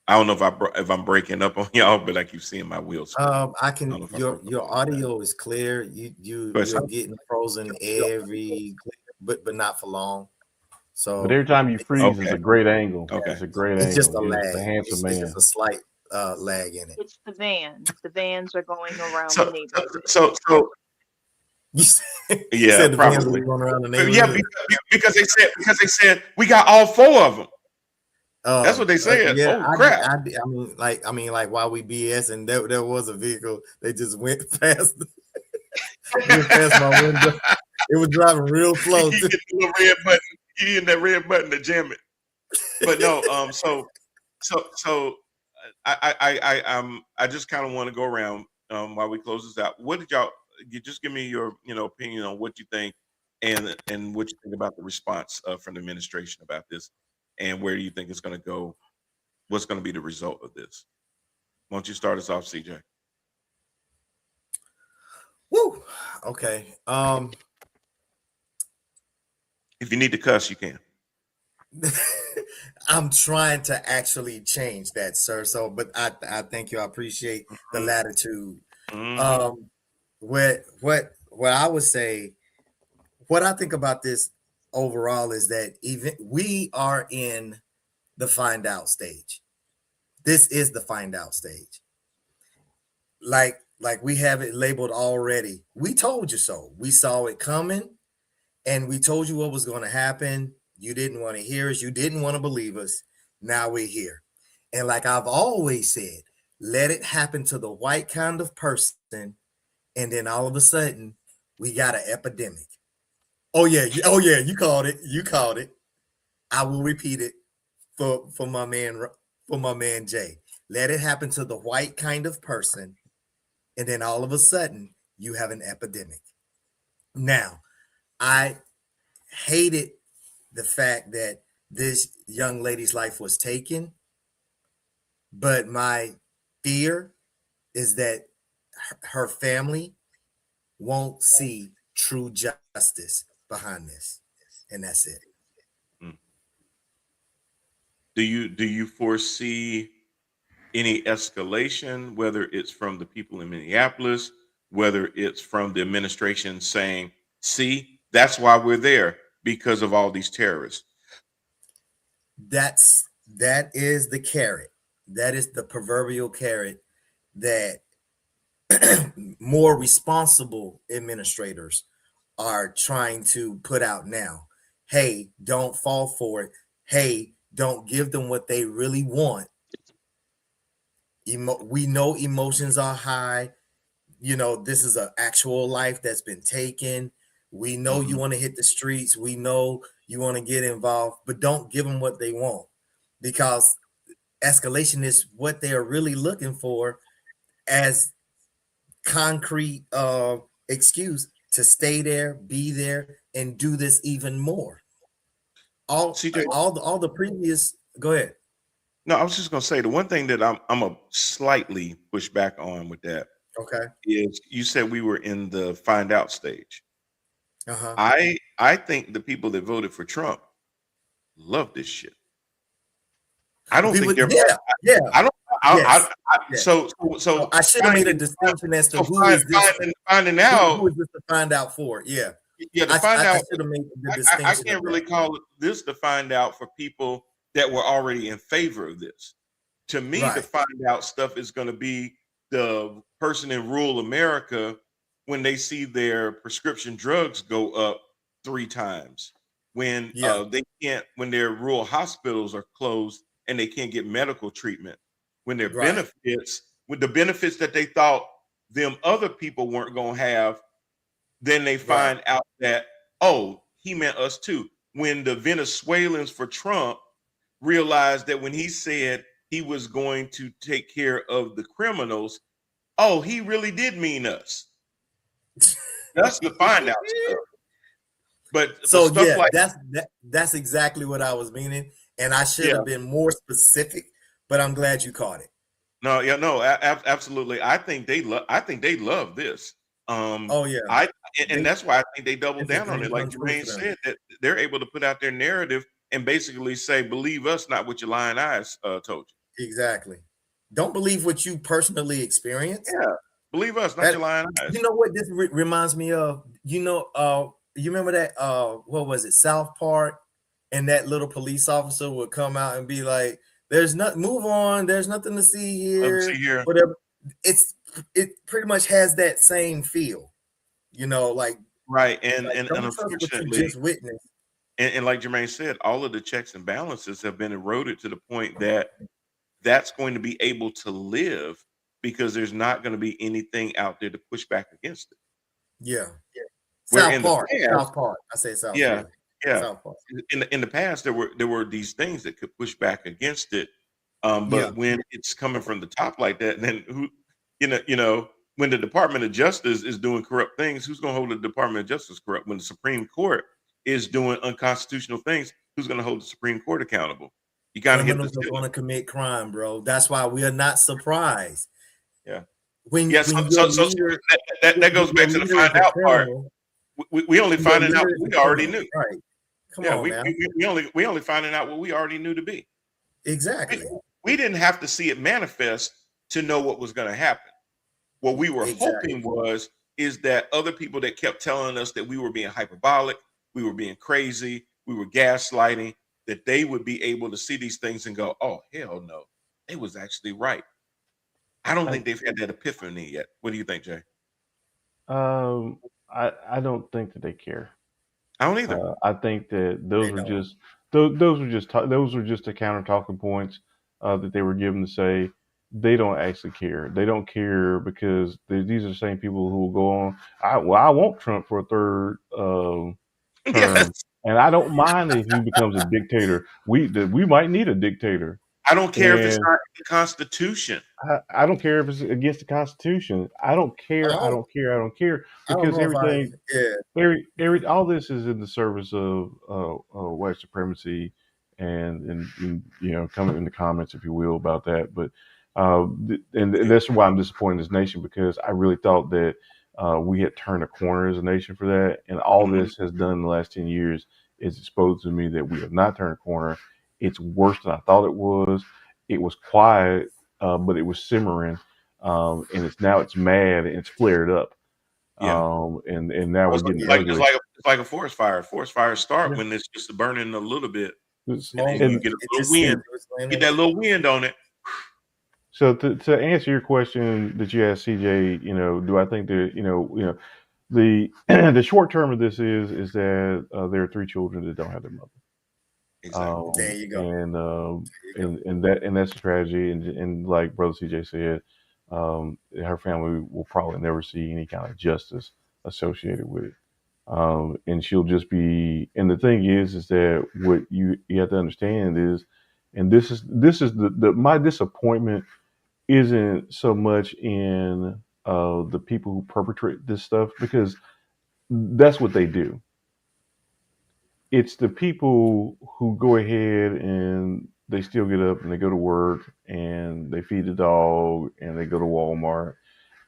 I don't know if I'm breaking up on y'all, but I keep seeing my wheels spinning. I I don't can know if I your broke up your on you guys. audio is clear. But You're getting frozen but not for long. But So every time you freeze, it's okay, a great angle. okay. It's a great it's just angle. a You're just a lag. handsome It's just man. a slight lag in it. It's the vans. The vans are going around the So neighborhood. so You said, you yeah, said the vans were probably. going around the Yeah, neighborhood. because they said we got all four of them. That's what they said. Yeah, Oh crap! I mean, like while we BS and there was a vehicle, they just went past, went past my window. It was driving real You slow too. get the little red button. You hitting that red button to jam it. But no, so I just kind of want to go around while we close this out. What did y'all? You just give me your opinion on what you think and what you think about the response from the administration about this, and where do you think it's going to go? What's going to be the result of this? Why don't you start us off, CJ? Woo. Okay. If you need to cuss, you can. I'm trying to actually change that, sir. So, but I thank you. I appreciate the latitude. Mm-hmm. Um, what I would say, what I think about this overall is that even we are in the find out stage. This is the find out stage. Like we have it labeled already. We told you so. We saw it coming, and we told you what was going to happen. You didn't want to hear us. You didn't want to believe us. Now we're here. And like I've always said, let it happen to the white kind of person. And then all of a sudden, we got an epidemic. Oh yeah, you called it. You called it. I will repeat it for my man Jay. Let it happen to the white kind of person. And then all of a sudden, you have an epidemic. Now, I hated the fact that this young lady's life was taken, but my fear is that her family won't see true justice behind this, and that's it. Mm. Do you foresee any escalation, whether it's from the people in Minneapolis, whether it's from the administration saying, "See, that's why we're there because of all these terrorists." That is the carrot. That is the proverbial carrot that more responsible administrators are trying to put out now. Hey, don't fall for it. Hey, don't give them what they really want. We know emotions are high. This is an actual life that's been taken. We know you Mhm. want to hit the streets. We know you want to get involved, but don't give them what they want, because escalation is what they are really looking for as concrete excuse to stay there, be there, and do this even more. All CJ, all the previous. Go ahead. no, I was just gonna say the one thing that I'm a slightly push back on with that Okay. is you said we were in the find out stage. Uh huh. I think the people that voted for Trump love this shit. I The don't people. think they're. Yeah. Yeah. I don't. Yes. Yeah. So So I should have made a finding distinction as to so who is this. finding Who out. is this to find out for? Yeah. Yeah, to I find I out. should have made the I distinction of can't really that. call it this to find out for people that were already in favor of this. To me, the Right. find out stuff is going to be the person in rural America when they see their prescription drugs go up 3 times, when Yeah. they can't, when their rural hospitals are closed and they can't get medical treatment, when their Right. benefits, with the benefits that they thought them other people weren't going to have, then they Right. find out that, oh, he meant us too. When the Venezuelans for Trump realized that when he said he was going to take care of the criminals, oh, he really did mean us. That's the find out stuff. But So stuff yeah, like, that's exactly what I was meaning, and I should yeah, have been more specific. But I'm glad you caught it. no, yeah, no, absolutely. I think they love this. Oh yeah, I and they, that's why I think they double it's a down on dream it. Like come true Jermaine for them. said, that they're able to put out their narrative and basically say, "Believe us, not what your lying eyes told Exactly. Don't believe what you personally you." experience. Yeah, believe us, not That your lying eyes. you know what this reminds me of. You remember that? What was it? South Park, and that little police officer would come out and be like, "There's not move on. There's nothing to see Let's see here." here. Whatever. It pretty much has that same feel. Like Right, and don't trust what you unfortunately, just witnessed. and like Jermaine said, all of the checks and balances have been eroded to the point that that's going to be able to live because there's not going to be anything out there to push back against it. Yeah. Where South in the Park. past, South Park. I say South. yeah, Yeah. yeah, South Park. in the past there were these things that could push back against it. Yeah. But when it's coming from the top like that, then who, when the Department of Justice is doing corrupt things, who's going to hold the Department of Justice corrupt? When the Supreme Court is doing unconstitutional things, who's going to hold the Supreme Court accountable? You got to hit the Criminals are going ceiling. to commit crime, bro. That's why we are not surprised Yeah, when yeah. So, when your so, so, so leader that when goes your back to the leader is find a out part. criminal. We only When your finding out leader is what a we already criminal, knew. right? Come Yeah, on we now. we, we only finding out what we already knew to be. We, Exactly. we didn't have to see it manifest to know what was going to happen. What we were Exactly. hoping is that other people that kept telling us that we were being hyperbolic, we were being crazy, we were gaslighting, that they would be able to see these things and go, "Oh, hell no, they was actually right." I don't I, think they've had that epiphany yet. What do you think, Jay? um, I don't think that they care. I don't either. I think that They those were don't. just those were just the counter talking points that they were given to say they don't actually care. They don't care because these are the same people who will go on. I want Trump for a third Yes, term, and I don't mind if he becomes a dictator. We might need a dictator, I don't care if it's and not in the Constitution. I don't care if it's against the Constitution. I don't I care. I don't. don't care. I don't care I don't because know if I. everything Yeah. all this is in the service of white supremacy and coming in the comments if you will about that. But and that's why I'm disappointed in this nation, because I really thought that we had turned a corner as a nation for that, and all Mhm. this has done in the last 10 years is exposed to me that we have not turned a corner, It's worse than I thought it was. It was quiet, but it was simmering, and it's mad and it's flared up, Yeah. and now Well, we're getting it's ugly. like it's like a forest fire. Forest fires start Yeah. when it's just burning a little bit, and then you Moment. And get a It little just seems wind. it was laying Get in that it. little wind on it. so to answer your question that you asked, CJ, do I think that the the short term of this is that there are three children that don't have their mother. Exactly. There you go. And There you go. and that's a tragedy. And like Brother CJ said, her family will probably never see any kind of justice associated with it. And she'll just be. And the thing is that what you have to understand is, and this is the my disappointment isn't so much in the people who perpetrate this stuff because that's what they do. It's the people who go ahead and they still get up and they go to work and they feed the dog and they go to Walmart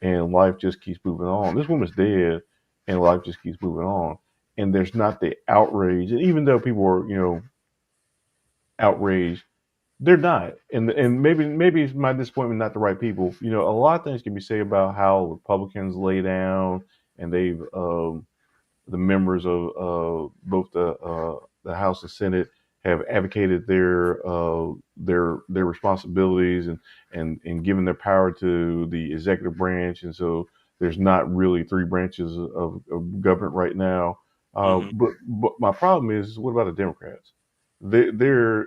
and life just keeps moving on. This woman's dead and life just keeps moving on. And there's not the outrage. And even though people are, outraged, they're not. And maybe it's my disappointment not the right people. A lot of things can be said about how Republicans lay down and they've the members of both the House and Senate have advocated their responsibilities and given their power to the executive branch, and so there's not really three branches of government right now. Hmm. But my problem is, what about the Democrats? They're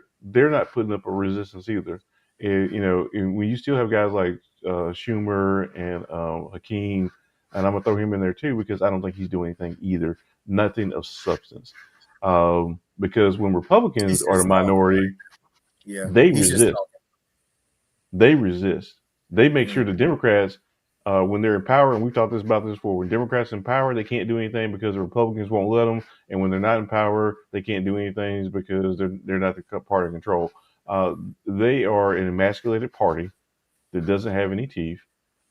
not putting up a resistance either. And when you still have guys like Schumer and Hakeem, and I'm gonna throw him in there too because I don't think he's doing anything either. Nothing of substance. Because when Republicans He's are the just talking. minority, Yeah. they He's just resist. talking. They resist. They make sure Mm. the Democrats, when they're in power, and we've talked about this before, when Democrats in power, they can't do anything because the Republicans won't let them, and when they're not in power, they can't do anything because they're not the party in control. Uh, they are an emasculated party that doesn't have any teeth.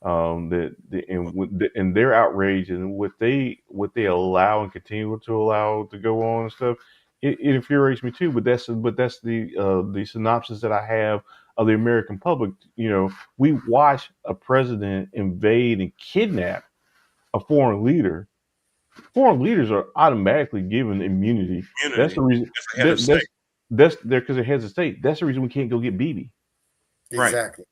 And their outrage and what they allow and continue to allow to go on and stuff, it infuriates me too. But that's the synopsis that I have of the American public. We watch a president invade and kidnap a foreign leader. Foreign leaders are automatically given immunity. That's Community the reason. as a head of state. That's there because it has a state. That's the reason we can't go get BB. Right. Exactly.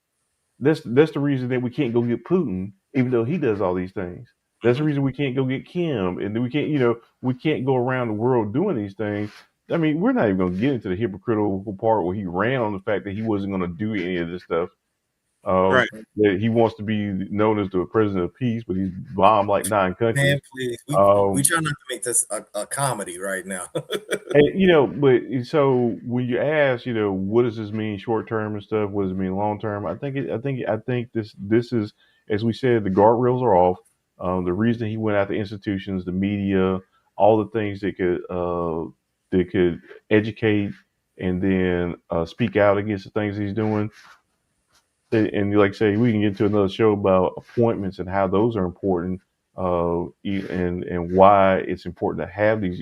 That's the reason that we can't go get Putin, even though he does all these things. That's the Hmm. reason we can't go get Kim, and we can't, we can't go around the world doing these things. I mean, we're not even going to get into the hypocritical part where he ran on the fact that he wasn't going to do any of this stuff. Uh, Right. that he wants to be known as the president of peace, but he's bombed like 9 countries. Man, please. We Um, try not to make this a comedy right now. And but so when you ask, what does this mean short term and stuff? What does it mean long term? I think this is, as we said, the guardrails are off. The reason he went after institutions, the media, all the things that could educate and then speak out against the things he's doing. And like I say, we can get into another show about appointments and how those are important, and why it's important to have these.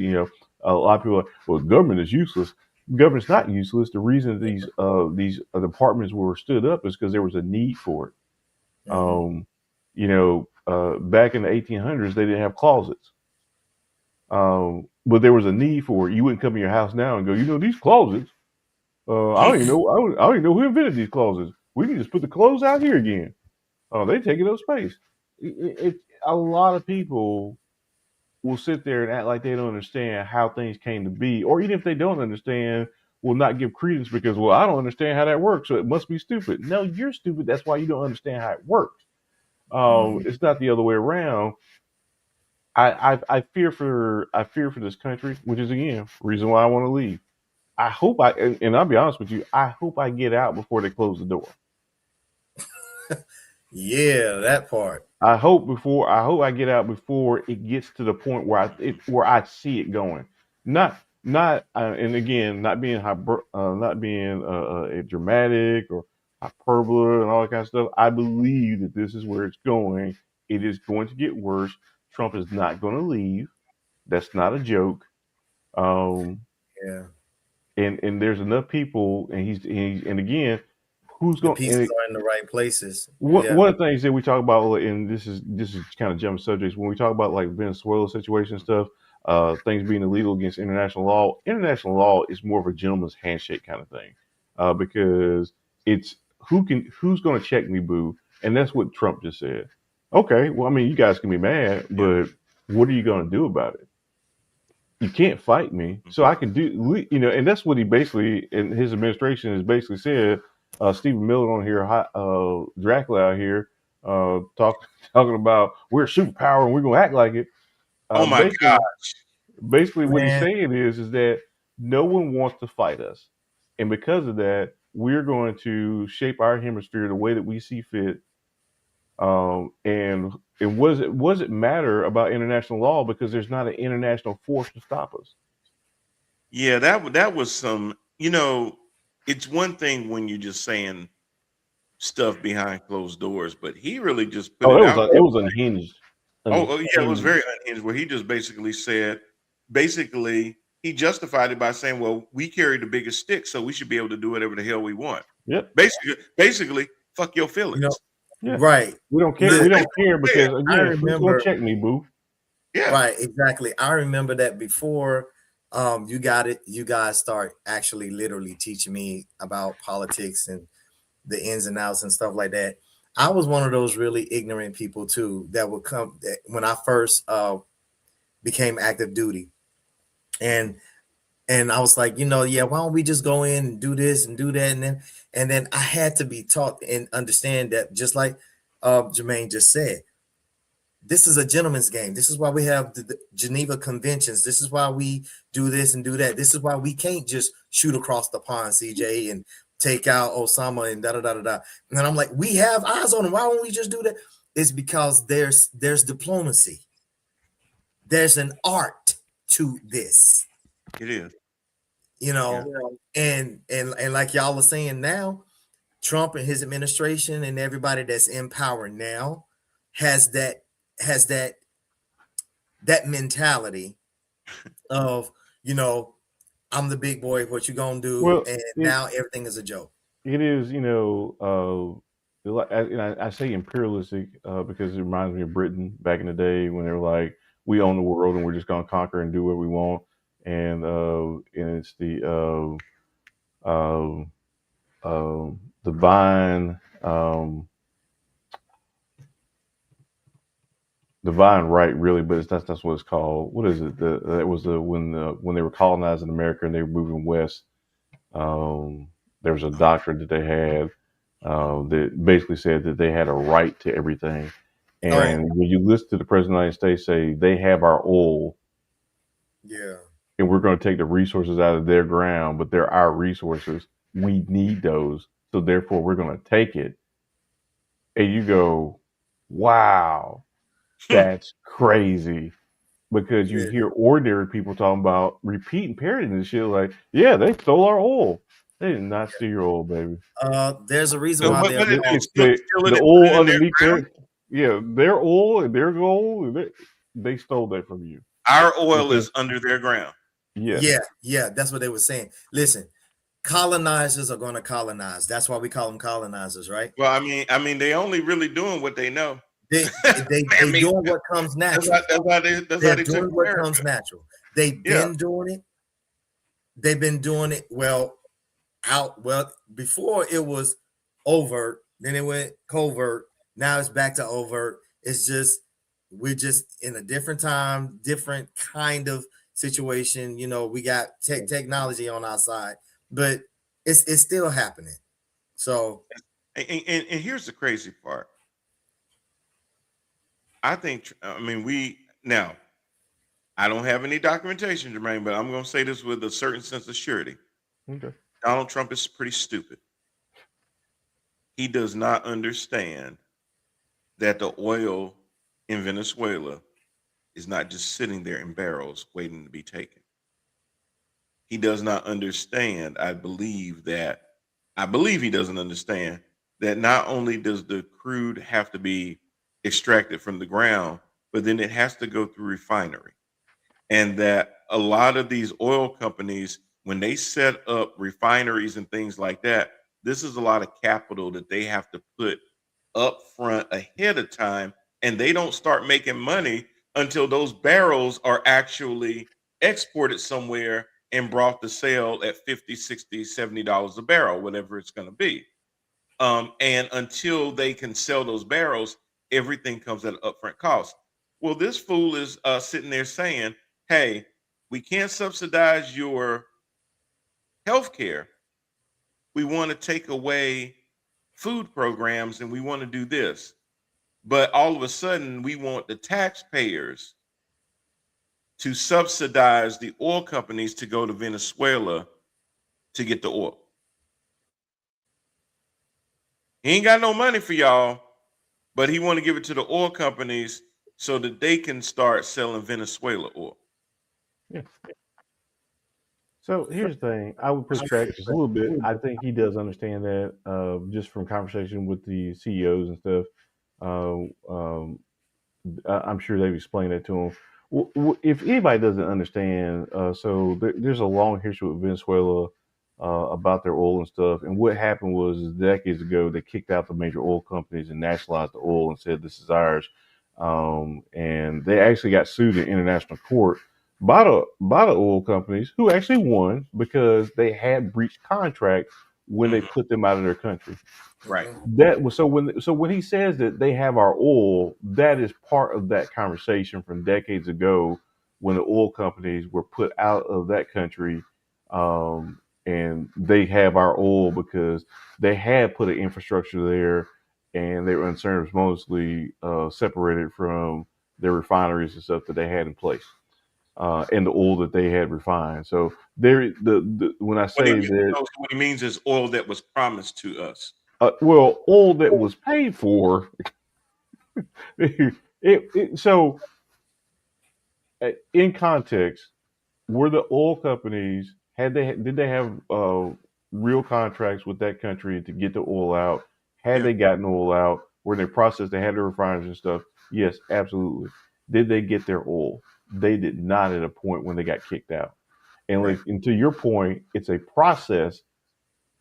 A lot of people are, well, government is useless. Government's not useless. The reason these departments were stood up is because there was a need for it. Hmm. Back in the 1800s, they didn't have closets, but there was a need for it. You wouldn't come in your house now and go, these closets. I don't even know. I don't even know who invented these closets. We can just put the clothes out here again. Oh, they taking up space. A lot of people will sit there and act like they don't understand how things came to be, or even if they don't understand, will not give credence because, well, I don't understand how that works, so it must be stupid. No, you're stupid. That's why you don't understand how it works. Hmm. It's not the other way around. I fear for this country, which is again reason why I want to leave. I hope and I'll be honest with you, I hope I get out before they close the door. Yeah, that part. I hope I get out before it gets to the point where I see it going. Not and again, not being dramatic or hyperbole and all that kind of stuff. I believe that this is where it's going. It is going to get worse. Trump is not going to leave. That's not a joke. Um, Yeah. and there's enough people, and and again, who's The going? pieces are in the right places. Yeah. One of the things that we talk about, and this is kind of jumping subjects, when we talk about like Venezuela situation and stuff, things being illegal against international law. International law is more of a gentleman's handshake kind of thing, because it's who's going to check me, boo, and that's what Trump just said. Okay, well, I mean, you guys can be mad, Yeah. but what are you going to do about it? You can't fight me, so I can do, and that's what he basically, and his administration has basically said. Stephen Miller on here, Dracula out here, talking about we're a superpower and we're gonna act like it. Oh my Basically, gosh. what he's Man, saying is that no one wants to fight us, and because of that, we're going to shape our hemisphere the way that we see fit. And was it matter about international law because there's not an international force to stop us? Yeah, that was some, it's one thing when you're just saying stuff behind closed doors, but he really just put Oh, it out it there. was unhinged. Oh, yeah, it was Unhinged. very unhinged where he just basically said, basically, he justified it by saying, well, we carry the biggest stick, so we should be able to do whatever the hell we want. Yep. Basically, fuck your you know, feelings. Yeah. right. We don't care. That's We Look, don't basically care what he said. because I again, who's gonna remember. check me, boo? Yeah. Right, exactly. I remember that before you got it, you guys start actually literally teaching me about politics and the ins and outs and stuff like that. I was one of those really ignorant people too that would come when I first became active duty. And I was like, yeah, why don't we just go in and do this and do that? And then I had to be taught and understand that just like Jermaine just said, this is a gentleman's game. This is why we have the Geneva Conventions. This is why we do this and do that. This is why we can't just shoot across the pond, CJ, and take out Osama and da da da da da. And I'm like, we have eyes on him. Why don't we just do that? It's because there's diplomacy. There's an art to this, It is. you Yeah. know. And like y'all are saying now, Trump and his administration and everybody that's in power now has that mentality of, I'm the big boy, what you gonna do? Well, And it now everything is a joke. it is, and I say imperialistic because it reminds me of Britain back in the day when they were like, we own the world and we're just gonna conquer and do what we want, and it's uh, uh, divine. Divine right, really, but that's what it's called. What is it? That was when they were colonizing America and they were moving west. There was a doctrine that they had that basically said that they had a right to everything. Oh, And when you listen to the president of the United States say they have our oil yeah. and we're going to take the resources out of their ground, but they're our resources. We need those, so therefore we're going to take it. And you go, wow, that's crazy. Because you Yeah. hear ordinary people talking about repeating parroting and shit like, yeah, they stole our oil. They did not steal your oil, baby. There's a reason So why what they're did they called. It's steal it the and put it oil in their underneath ground? their oil and their gold. They stole that from you. Our oil Okay. is under their ground. Yes. Yeah, that's what they were saying. Listen, colonizers are going to colonize. That's why we call them colonizers, right? Well, they only really doing what they know. They I mean, doing what comes that's natural. how They're they took doing what America. comes natural. They've Yeah. been doing it. They've been doing it before it was overt, then it went covert. Now it's back to overt. It's just we're just in a different time, different kind of situation. We got technology on our side, but it's still happening. So And here's the crazy part. Now, I don't have any documentation, Jermaine, but I'm going to say this with a certain sense of surety. Okay. Donald Trump is pretty stupid. He does not understand that the oil in Venezuela is not just sitting there in barrels waiting to be taken. He does not understand. I believe he doesn't understand that not only does the crude have to be extracted from the ground, but then it has to go through refinery. And that a lot of these oil companies when they set up refineries and things like that, this is a lot of capital that they have to put up front ahead of time, and they don't start making money until those barrels are actually exported somewhere and brought to sale at 50, 60, $70 a barrel, whatever it's going to be. And until they can sell those barrels, everything comes at an upfront cost. Well, this fool is sitting there saying, hey, we can't subsidize your health care. We want to take away food programs and we want to do this. But all of a sudden, we want the taxpayers to subsidize the oil companies to go to Venezuela to get the oil. He ain't got no money for y'all, but he want to give it to the oil companies so that they can start selling Venezuela oil. Yeah. So here's the thing. I would push back just a little bit. I think he does understand that, just from conversation with the CEOs and stuff. I'm sure they've explained that to him. If anybody doesn't understand, so there's a long history with Venezuela about their oil and stuff. And what happened was decades ago, they kicked out the major oil companies and nationalized the oil and said, this is ours. And they actually got sued in international court by the oil companies, who actually won because they had breached contract when they put them out of their country. Right. That was so when he says that they have our oil, that is part of that conversation from decades ago when the oil companies were put out of that country, and they have our oil because they had put an infrastructure there, and they were unceremoniously separated from their refineries and stuff that they had in place, and the oil that they had refined. So when I say that, What he means is oil that was promised to us. well, oil that was paid for. So, in context, were the oil companies did they have real contracts with that country to get the oil out? Had they gotten oil out? Were they processed? They had the refineries and stuff. Yes, absolutely. Did they get their oil? They did not at a point when they got kicked out. And Right. and to your point, it's a process.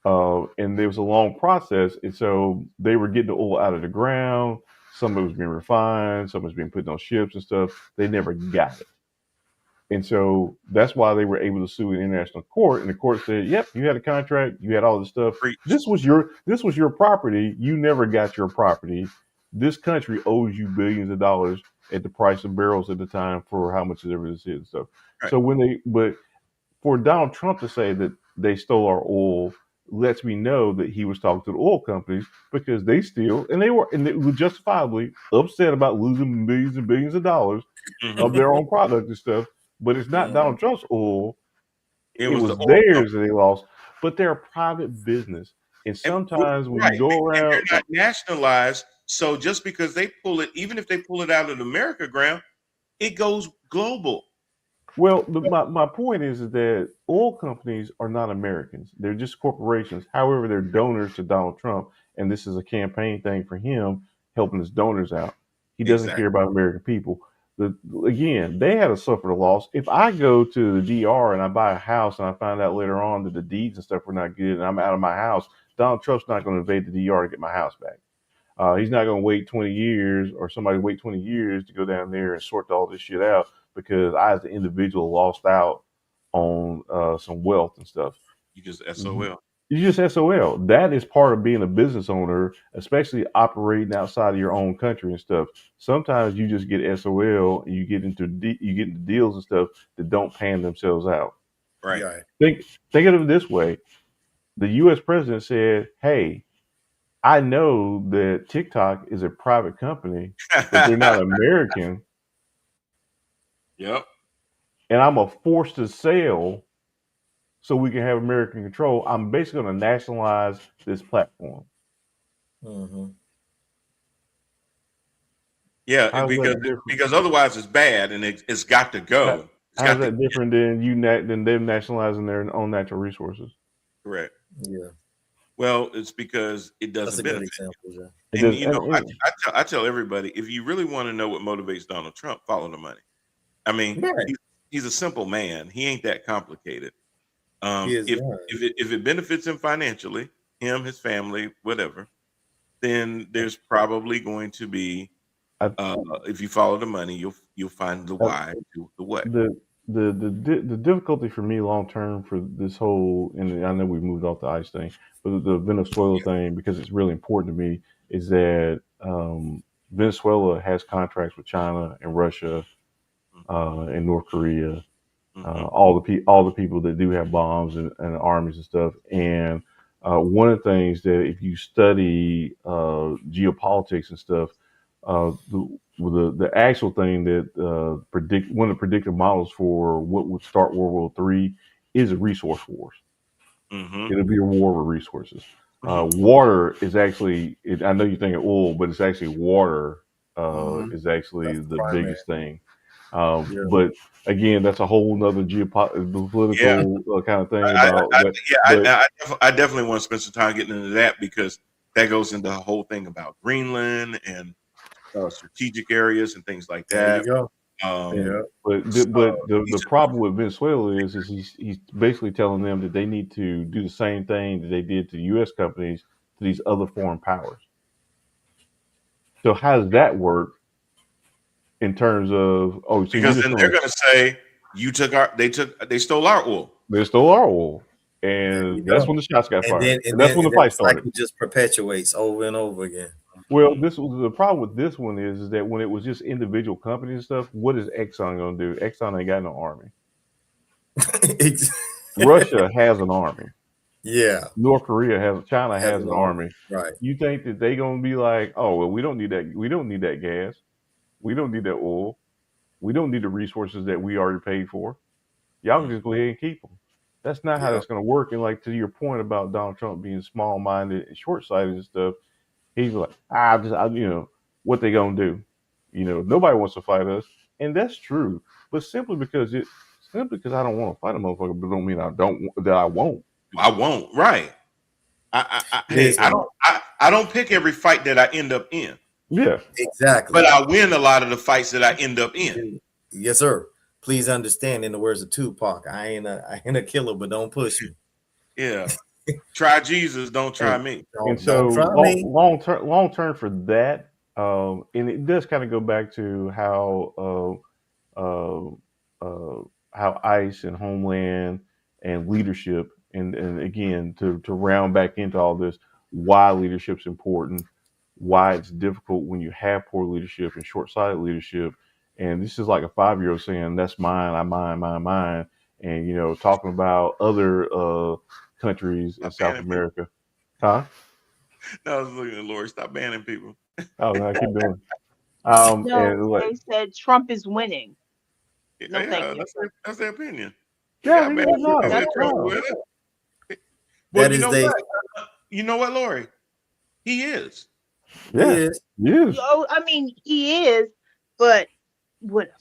And there was a long process, and so they were getting the oil out of the ground. Some of it was being refined, some of it was being put on ships and stuff. They never got it, and so that's why they were able to sue in international court. And the court said, "Yep, you had a contract, you had all this stuff. Preach. This was your property. You never got your property. This country owes you billions of dollars at the price of barrels at the time for how much ever this is and stuff." Right. So but for Donald Trump to say that they stole our oil lets me know that he was talking to the oil companies, because they steal, and they were justifiably upset about losing millions and billions of dollars of their own product and stuff. But it's not Donald Trump's oil; it was the oil theirs that they lost. But they're a private business, and sometimes when you go around, and they're not nationalized. So just because they pull it, even if they pull it out of the America ground, it goes global. well, my point is that oil companies are not Americans. They're just corporations. However, they're donors to Donald Trump, and this is a campaign thing for him, helping his donors out. He doesn't Exactly. care about American people. Again, they had to suffer a loss. If I go to the DR and I buy a house and I find out later on that the deeds and stuff were not good and I'm out of my house, Donald Trump's not going to invade the DR to get my house back. He's not going to wait 20 years, or somebody wait 20 years to go down there and sort all this shit out because I, as the individual, lost out on some wealth and stuff. You just SOL. You just SOL. That is part of being a business owner, especially operating outside of your own country and stuff. Sometimes you just get SOL and you get into deals and stuff that don't pan themselves out. Right. Think of it this way: the U.S. president said, "Hey, I know that TikTok is a private company, but they're not American, Yep. and I'm a force to sell so we can have American control. I'm basically going to nationalize this platform." Yeah, How's because that different? because otherwise it's bad and it's got to go. It's How's got to that different than them nationalizing their own natural resources? correct. Yeah, Well, it's because it that's doesn't a good benefit. example. Yeah. It And does, you know, I tell everybody, if you really want to know what motivates Donald Trump, follow the money. I mean, Right. he's a simple man. He ain't that complicated. He is If done. it benefits him financially, him, his family, whatever, then there's probably going to be, I, if you follow the money, you'll find the I, why to the what. the difficulty for me long term for this whole, and I know we moved off the ICE thing, but the Venezuela thing, because it's really important to me, is that Venezuela has contracts with China and Russia and North Korea, Mm-hmm. all the people that do have bombs and armies and stuff. And one of the things that if you study geopolitics and stuff, the actual thing that predict one of the predictive models for what would start World War III is a resource wars. Mm-hmm. It'll be a war with resources. Mm-hmm. Water is actually, I know you think of oil, but it's actually water is actually That's the primary. biggest thing. Yeah. But again, that's a whole nother geopolitical kind of thing about that. I definitely want to spend some time getting into that, because that goes into the whole thing about Greenland and strategic areas and things like There that. you go. Um, But so the problem with Venezuela is he's basically telling them that they need to do the same thing that they did to U.S. companies to these other foreign powers. So how does that work in terms of so you're because just then they're going going to say they stole our oil. they stole our oil, There you and that's go. when the shots got And fired, then and and that's then when and the then fight the started. cycle just perpetuates over and over again. Well, this was the problem with this one is that when it was just individual companies and stuff, what is Exxon going to do? Exxon ain't got no army. Russia has an army. Yeah. North Korea China Has has an an army. army. Right. You think that they gonna be like, oh well, we don't need that. We don't need that gas. We don't need that oil. We don't need the resources that we already paid for. Y'all can just go ahead and keep them. That's not how Yeah. that's gonna work. And like to your point about Donald Trump being small-minded and short-sighted and stuff, he's like, what they gonna do? Nobody wants to fight us, and that's true. But simply because I don't want to fight a motherfucker, but don't mean I won't. I won't. Right. Hey, Listen, I don't pick every fight that I end up in, Yeah. exactly. but I win a lot of the fights that I end up in. Yes, sir. Please understand, in the words of Tupac, I ain't a killer, but don't push me. Yeah. Try Jesus, don't try me. And Don't so try me. long term for that, and it does kind of go back to uh, how ICE and Homeland and leadership, and again to round back into all this, why leadership's important, why it's difficult when you have poor leadership and short-sighted leadership, and this is like a 5-year-old saying that's mine, I mine, and talking about other countries in Stop South banning people. America, huh? No, I was looking at Lori. Stop banning people. Oh no, I keep doing. No, And like, they said Trump is winning. No, Yeah, thank you. that's their opinion. You yeah, got yeah, banned. no, Is in That's trouble no. with it. Well, That you is know they. what? You know what, Lori? He is. Yeah, Yes. yes. Oh, I mean, he is, but whatever.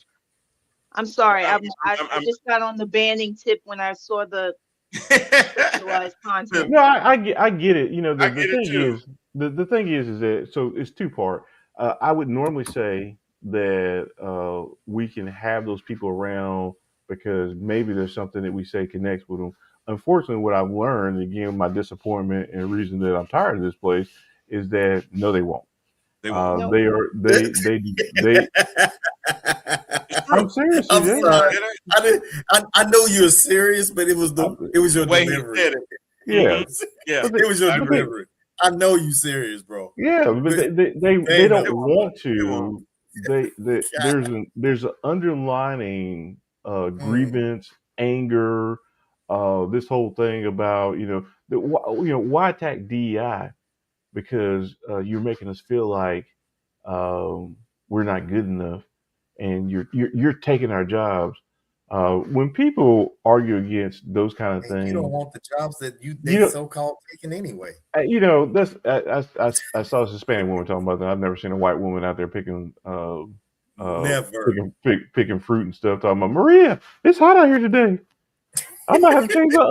I'm sorry. I I'm- just got on the banning tip when I saw the sexualized content. No, I get it. I The get it thing too. is, the thing is that so it's two part. I would normally say that we can have those people around because maybe there's something that we say connects with them. Unfortunately, what I've learned, again, my disappointment and reason that I'm tired of this place is that no, they won't. They won't. No. They are they. It's I'm true. serious. I'm They, sorry. It ain't- I did. I know you're serious, but it was your The way he delivery. said it. yeah, Mhm. Yeah. but It was your I agree. delivery. I know you serious, bro. yeah, but But they don't don't. want They won't. to. There's an underlining grievance, anger, this whole thing about why attack DEI because you're making us feel like we're not good enough, and you're taking our jobs. When people argue against those kind of And you don't things, want the jobs that they you know, so called taking anyway. that's I saw a Hispanic woman talking about that. I've never seen a white woman out there picking Never. picking fruit and stuff. Talking about Maria, it's hot out here today. I might have to change my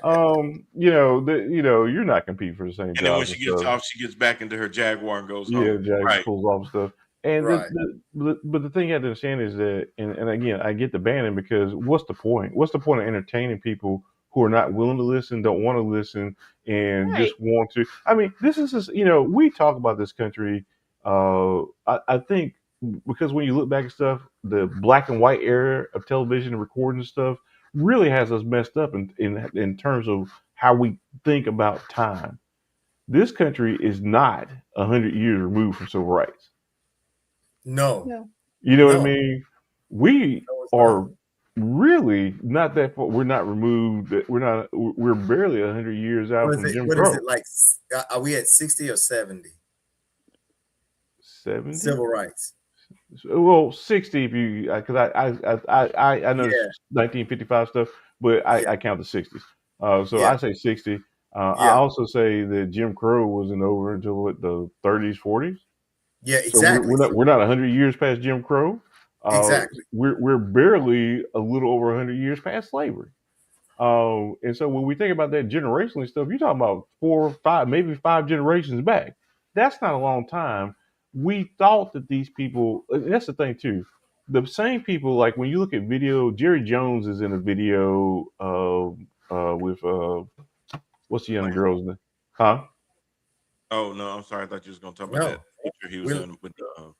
Uggs. You're not competing for the same And then when jobs she and gets stuff. off, she gets back into her Jaguar and goes Yeah, home. Jack Right. pulls off stuff. And Right. but the thing you have to understand is that, and again, I get the banning because what's the point? What's the point of entertaining people who are not willing to listen, don't want to listen, and Right. just want to. I mean, this is just, we talk about this country. I think because when you look back at stuff, the black and white era of television and recording and stuff really has us messed up in terms of how we think about time. This country is not 100 years removed from civil rights. No, No. You know what I no, mean? We no, it's are not. really not that far. We're not removed. We're not. We're barely 100 years out What is from it? Jim What is Crow. it like? Are we at 60 or 70 70. civil rights? Well, 60 if you because I know Yeah, 1955 stuff, but yeah, I count the 60s. So yeah, I say 60. I yeah, also say that Jim Crow wasn't over until what, the 30s, 40s. yeah. So Exactly, we're not 100 years past Jim Crow. exactly. We're barely a little over 100 years past slavery. And so when we think about that generationally stuff, you're talking about 4 or 5, maybe 5 generations back. That's not a long time. We thought that these people, and that's the thing too. The same people, like when you look at video, Jerry Jones is in a video with what's the young Wayne. girl's name? Huh? Oh no, I'm sorry. I thought you was gonna talk about that No, picture he was we in with Wayne.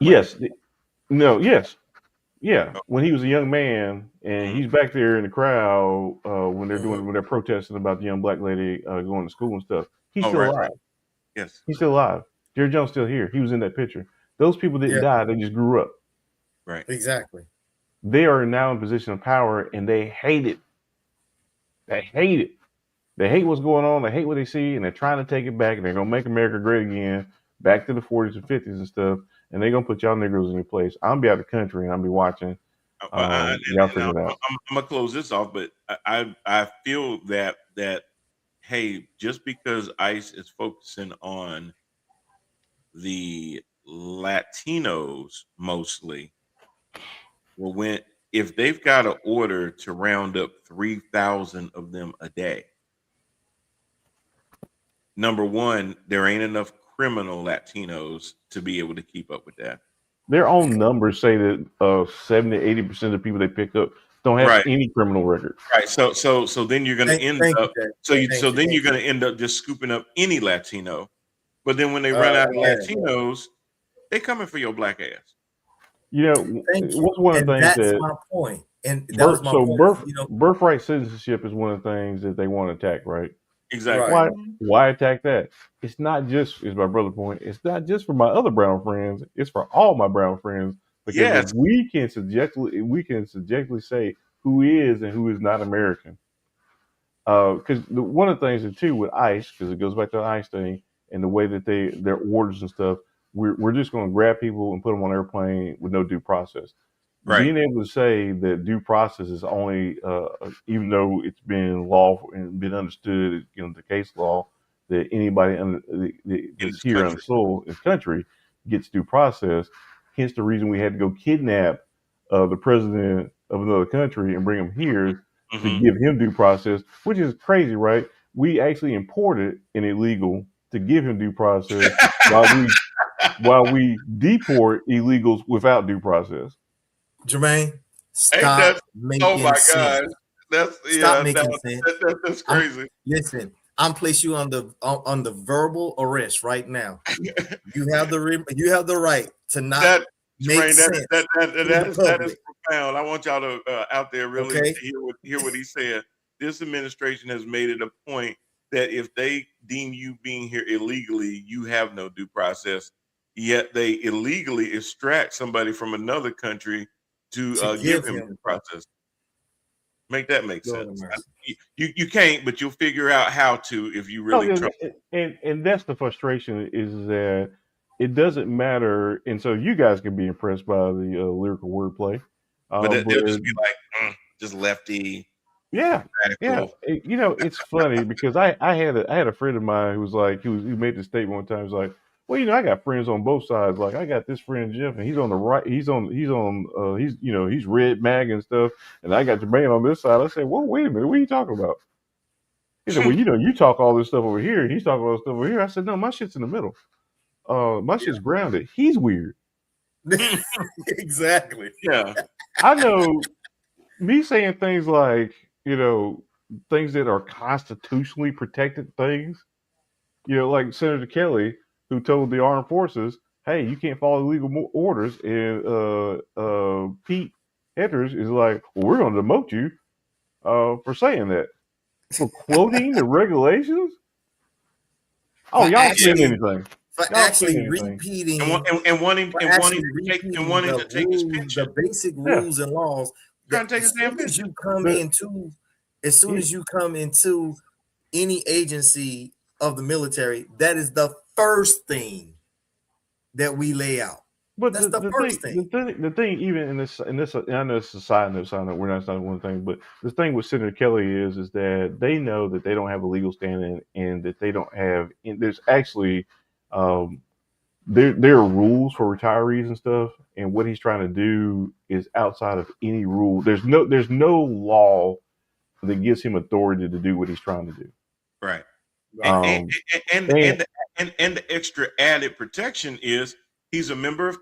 Yes. No. Yes. Yeah, Oh, when he was a young man, and mhm. he's back there in the crowd when mhm, they're protesting about the young black lady going to school and stuff. He's Oh, still right, alive. right. Yes, He's still alive. Jerry Jones still here. He was in that picture. Those people didn't yeah, die. They just grew up. right. exactly. They are now in position of power, and they hate it. They hate it. They hate what's going on. They hate what they see, and they're trying to take it back. And they're gonna make America great again, back to the 40s and 50s and stuff. And they're gonna put y'all Negroes in your place. I'm be out of the country, and I'll be watching. Y'all And figure it out. I'm gonna close this off, but I feel that hey, just because ICE is focusing on the Latinos mostly, well, when if they've got an order to round up 3,000 of them a day, number one, there ain't enough criminal Latinos to be able to keep up with that. Their own numbers say that 70 to 80% of the people they pick up don't have Right. any criminal records. Right. So then you're going to end Thank you, up Jay. so Thank you. then you're going to end up just scooping up any Latino. But then when they run out of Yeah, Latinos, they coming for your black ass. You know, thank you. what's one of the And things that's that my point. And that was my point. birthright citizenship is one of the things that they want to attack, right? Exactly. Right. Why attack that? It's not just, is my brother point, it's not just for my other brown friends, it's for all my brown friends. Because Yes. if we can subjectively say who is and who is not American. Because one of the things that too with ICE, because it goes back to the ICE thing and the way that their orders and stuff, we're just going to grab people and put them on an airplane with no due process. Right. Being able to say that due process is only, even though it's been law and been understood, the case law, that anybody that's here on the soil, this country, gets due process. Hence the reason we had to go kidnap the president of another country and bring him here to give him due process, which is crazy, right? We actually imported an illegal to give him due process while we deport illegals without due process. Jermaine, Ain't stop that? making Oh my sense. God, that's Stop making sense. That's crazy. Listen, I'm place you on the verbal arrest right now. You have the right to not That make Jermaine, sense. that is profound. I want y'all to out there really Okay. hear what he said. This administration has made it a point that if they deem you being here illegally, you have no due process. Yet they illegally extract somebody from another country to give him due process. Make that make sense. You can't, but you'll figure out how to if you really try. And that's the frustration, is that it doesn't matter. And so you guys can be impressed by the lyrical wordplay, But they'll just be like, just lefty. Yeah, radical. yeah. It's funny because I had a friend of mine who was like, he made the statement one time. He was like, well, I got friends on both sides. Like, I got this friend Jeff, and he's on the right. He's red mag and stuff, and I got Jermaine on this side. I said, well, wait a minute, what are you talking about? He said, well, you talk all this stuff over here, and he's talking all this stuff over here. I said, no, my shit's in the middle. My shit's grounded. He's weird. Exactly. Yeah. I know. Me saying things like, things that are constitutionally protected things. Like Senator Kelly, who told the armed forces, "Hey, you can't follow illegal orders," and Pete Hedges is like, "Well, we're going to demote you for saying that, for quoting the regulations." Oh, for y'all saying actually anything? for Y'all saying actually anything? repeating and wanting for and wanting actually to take and repeating wanting the to take his rules, pension. the basic Yeah. rules and laws Trying that to take his damn pension. as soon as you come into any agency of the military, that is the first thing that we lay out. But That's the the first thing, thing. the thing, even in this, I know it's a side note. We're not saying one thing, but the thing with Senator Kelly is that they know that they don't have a legal standing, and that they don't have. And there's actually, um, there are rules for retirees and stuff, and what he's trying to do is outside of any rule. There's no law that gives him authority to do what he's trying to do. Right. Right. And And and the extra added protection is he's a member of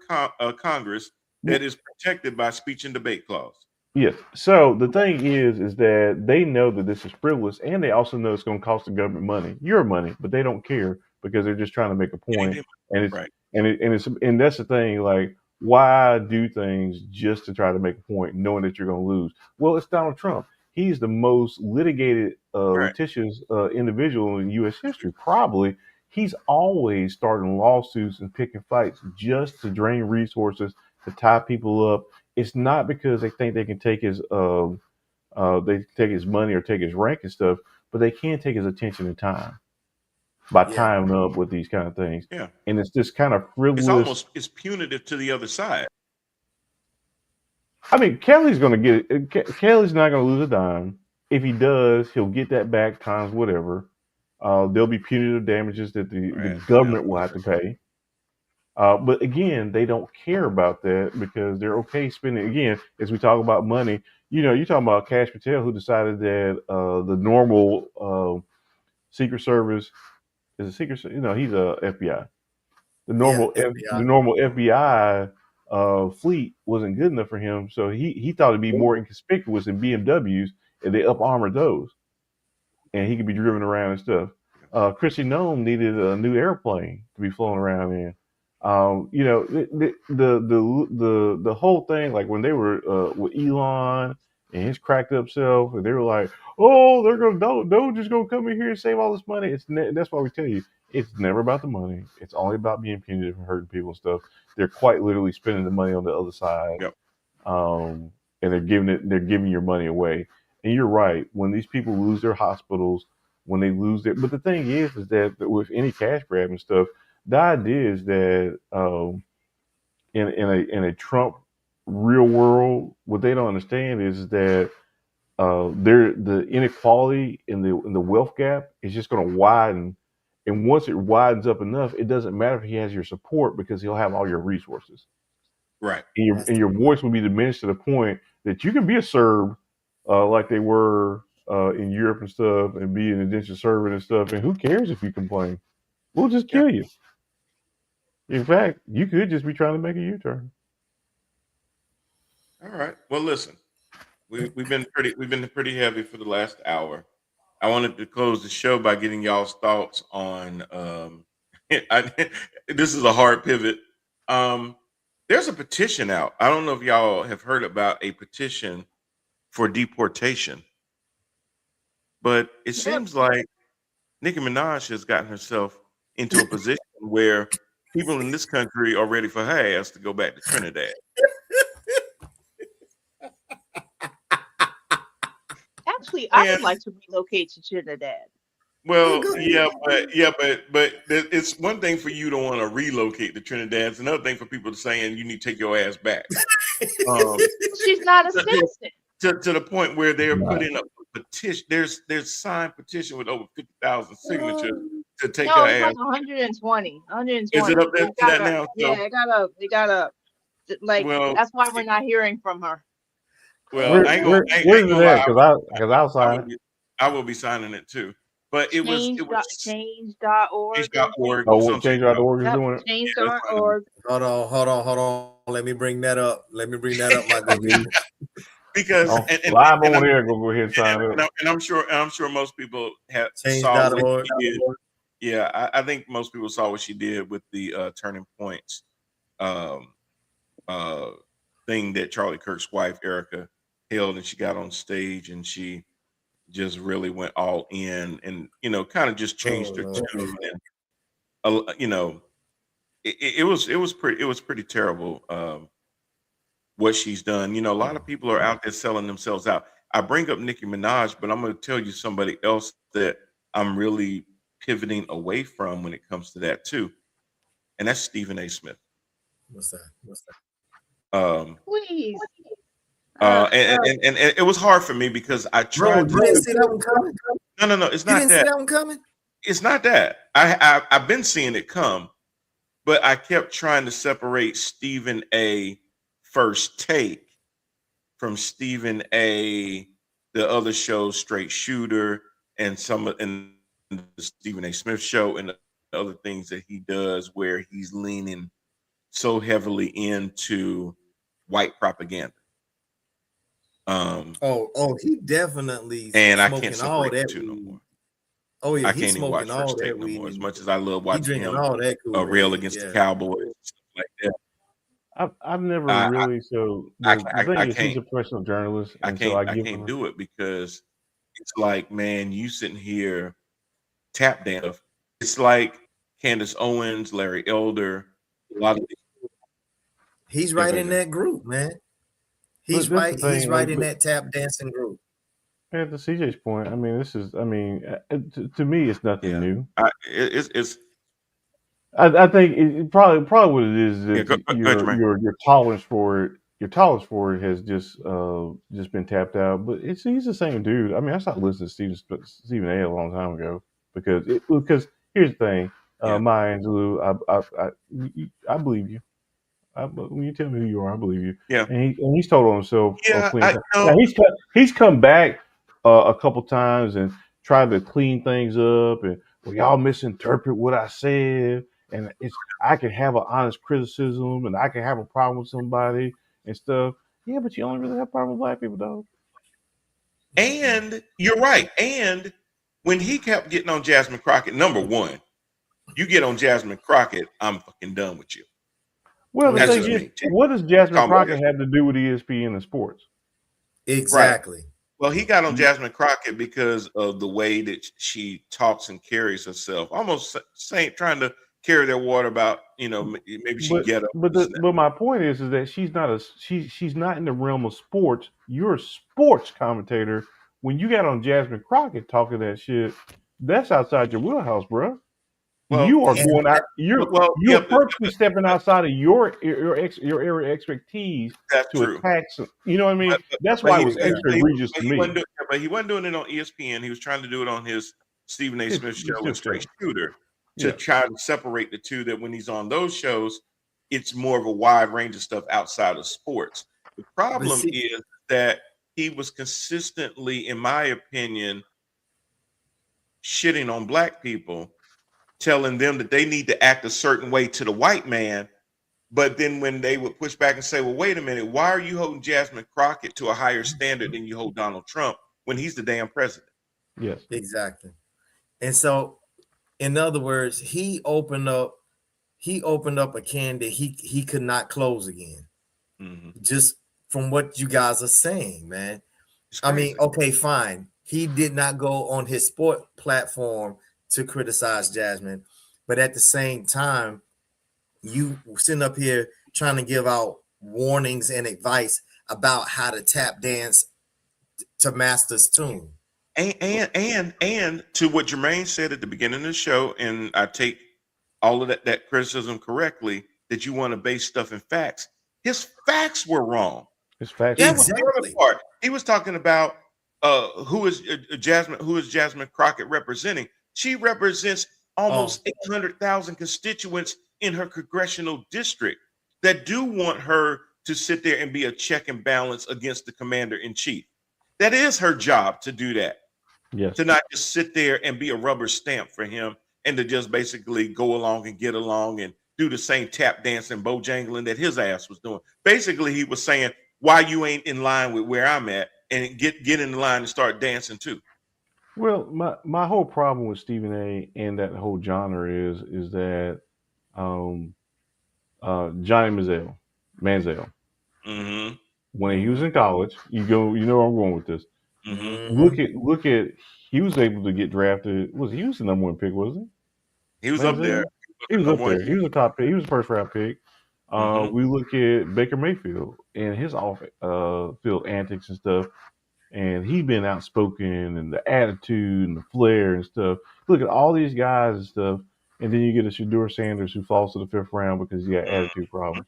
Congress that is protected by speech and debate clause. yes. So the thing is that they know that this is frivolous, and they also know it's going to cost the government money, your money, but they don't care because they're just trying to make a point. Anything- And it's Right. and that's the thing. Like, why do things just to try to make a point, knowing that you're going to lose? Well, it's Donald Trump. He's the most litigated, Right. litigious individual in U.S. history. Probably, he's always starting lawsuits and picking fights just to drain resources, to tie people up. It's not because they think they can take his they take his money or take his rank and stuff, but they can take his attention and time by Yeah. tying him up with these kind of things. Yeah. And it's this kind of frivolous. It's punitive to the other side. I mean, Kelly's going to get it. Kelly's not going to lose a dime. If he does, he'll get that back times whatever. There'll be punitive damages that the Right. government will have to pay. But again, they don't care about that because they're okay spending. Again, as we talk about money, you're talking about Cash Patel, who decided that the normal Secret Service is a secret. He's a FBI. The normal FBI. FBI fleet wasn't good enough for him, so he thought it'd be more inconspicuous in BMWs, and they up armored those, and he could be driven around and stuff. Chrissy Nome needed a new airplane to be flown around in. The whole thing, like when they were with Elon and his cracked up self, and they were like, "Oh, they're gonna don't just gonna come in here and save all this money." That's why we tell you, it's never about the money. It's only about being punitive and hurting people and stuff. They're quite literally spending the money on the other side, Yep. and they're giving your money away. And you're right. When these people lose their hospitals, when they lose their, but the thing is that with any cash grab and stuff, the idea is that in a Trump real world, what they don't understand is that the inequality in the wealth gap is just going to widen, and once it widens up enough, it doesn't matter if he has your support because he'll have all your resources, Right. and your voice will be diminished to the point that you can be a Serb like they were in Europe and stuff, and be an indentured servant and stuff, and who cares if you complain? We'll just Yeah. kill you. In fact, you could just be trying to make a U-turn. All right. Well, listen, we've been pretty heavy for the last hour. I wanted to close the show by getting y'all's thoughts on. This is a hard pivot. There's a petition out. I don't know if y'all have heard about a petition for deportation, but it seems like Nicki Minaj has gotten herself into a position where people in this country are ready for her ass to go back to Trinidad. Actually, I would And like to relocate to Trinidad. well, go yeah, ahead. but it's one thing for you to want to relocate to Trinidad. It's another thing for people to saying you need to take your ass back. Um, She's not a to, citizen. to the point where they're Nah. putting up a petition. There's signed petition with over 50,000 signatures to take No, her it's ass. like 120. 120. Is it up there to that now? Yeah, So, it got up. It got up. Like, well, that's why we're not hearing from her. well, I ain't gonna Where's it lie. at? Because I'll sign it. I will be signing it too. But it was Change.org. change.org. Oh, Some Change.org is Yep, doing it. change.org. Hold on. Let me bring that up. My good people. because Oh, and live and on I'm air, go ahead and sign up. and I'm sure most people have saw what Change.org. she did. Yeah, I think most people saw what she did with the Turning Points um, uh, thing that Charlie Kirk's wife Erica held, and she got on stage and she just really went all in, and kind of just Oh changed her Lord. tune, and it was pretty terrible. What she's done. A lot of people are out there selling themselves out. I bring up Nicki Minaj, but I'm going to tell you somebody else that I'm really pivoting away from when it comes to that too, and that's Stephen A. Smith. What's that? What's that? Um, Please. and it was hard for me because I Bro, tried you didn't to. see that one coming? No, it's You not didn't see that. that one coming? It's not that. I've been seeing it come, but I kept trying to separate Stephen A. First Take from Stephen A. the other shows, Straight Shooter, and and the Stephen A. Smith show, and the other things that he does, where he's leaning so heavily into white propaganda. He definitely And I can't smoking all separate the that two no weed. more. Oh yeah, I he's can't even smoking watch all First that Take no weed more. As and much as I love he watching drinking him all that rail Kool-Aid. against the Yeah. Cowboys and stuff like that, I've never I really. So I, the I, I thing is, he's can't a professional journalist, and so I I give can't him. do it because it's like, man, you sitting here tap dance. It's like Candace Owens, Larry Elder, a lot of He's yeah, right go in ahead. that group, man. But He's that's the right. He's thing. right Like, in but that tap dancing group. to CJ's point, I mean, this is. I mean, to me, it's nothing Yeah, new. it's I think probably what it is yeah. that Go ahead, Jermaine. your tolerance for it has just been tapped out. But he's the same dude. I mean, I stopped listening to Stephen A. a long time ago because here's the thing, Yeah, Maya Angelou, I believe you. When you tell me who you are, I believe you. yeah, And he's told on himself yeah. plenty of I times. Now know. he's come back a couple times and tried to clean things up, and well, y'all misinterpret what I said, and I can have an honest criticism, and I can have a problem with somebody and stuff. Yeah, but you only really have a problem with black people, though. And you're right. And when he kept getting on Jasmine Crockett, number one, you get on Jasmine Crockett, I'm fucking done with you. Well, the That's thing just Yeah, is, me. what does Jasmine Call me Crockett crazy. have to do with ESPN and sports? Right. exactly. Well, he got on Jasmine Crockett because of the way that she talks and carries herself, almost saying, trying to carry their water about, maybe she But get up. but my point is that she's not in the realm of sports. You're a sports commentator. When you got on Jasmine Crockett talking that shit, that's outside your wheelhouse, bro. Well, You are And going out. yeah, You're purposely stepping outside of your area of expertise that's to true. attack. You know what I mean? That's But why it he, was yeah, extra egregious but to he wasn't me. doing, but he wasn't doing it on ESPN. He was trying to do it on his Stephen A. Smith It's show and still Straight fair. Shooter to Yeah. try to separate the two. That when he's on those shows, it's more of a wide range of stuff outside of sports. The but problem see, is that he was consistently, in my opinion, shitting on black people, telling them that they need to act a certain way to the white man. But then when they would push back and say, well, wait a minute, why are you holding Jasmine Crockett to a higher standard than you hold Donald Trump when he's the damn president? Yes. exactly. And so, in other words, he opened up a can that he could not close again. Mm-hmm. Just from what you guys are saying, man. It's I crazy. mean, okay, fine. He did not go on his sport platform to criticize Jasmine, but at the same time, you sitting up here trying to give out warnings and advice about how to tap dance to Master's tune. And to what Jermaine said at the beginning of the show, and I take all of that criticism correctly, that you want to base stuff in facts. His facts were wrong. It's factual. That was the other Exactly. part. He was talking about who is Jasmine Crockett representing. She represents Oh, almost 800,000 constituents in her congressional district that do want her to sit there and be a check and balance against the commander in chief. That is her job to do that, Yes. to not just sit there and be a rubber stamp for him and to just basically go along and get along and do the same tap dance and bojangling that his ass was doing. Basically, he was saying, why you ain't in line with where I'm at and get in the line and start dancing too. Well, my whole problem with Stephen A. and that whole genre is that um, Johnny Manziel, Mm-hmm. when he was Mm-hmm. in college, you know where I'm going with this. Mm-hmm. Mm-hmm. Look at he was able to get drafted. He was the number one pick, wasn't He was he? up there. Manziel, He was he the was number up one. there. He was a top pick. He was a first round pick. Mm-hmm. We look at Baker Mayfield and his off field antics and stuff, and he been outspoken and the attitude and the flair and stuff. Look at all these guys and stuff, and then you get a Shador Sanders who falls to the fifth round because he got attitude problems,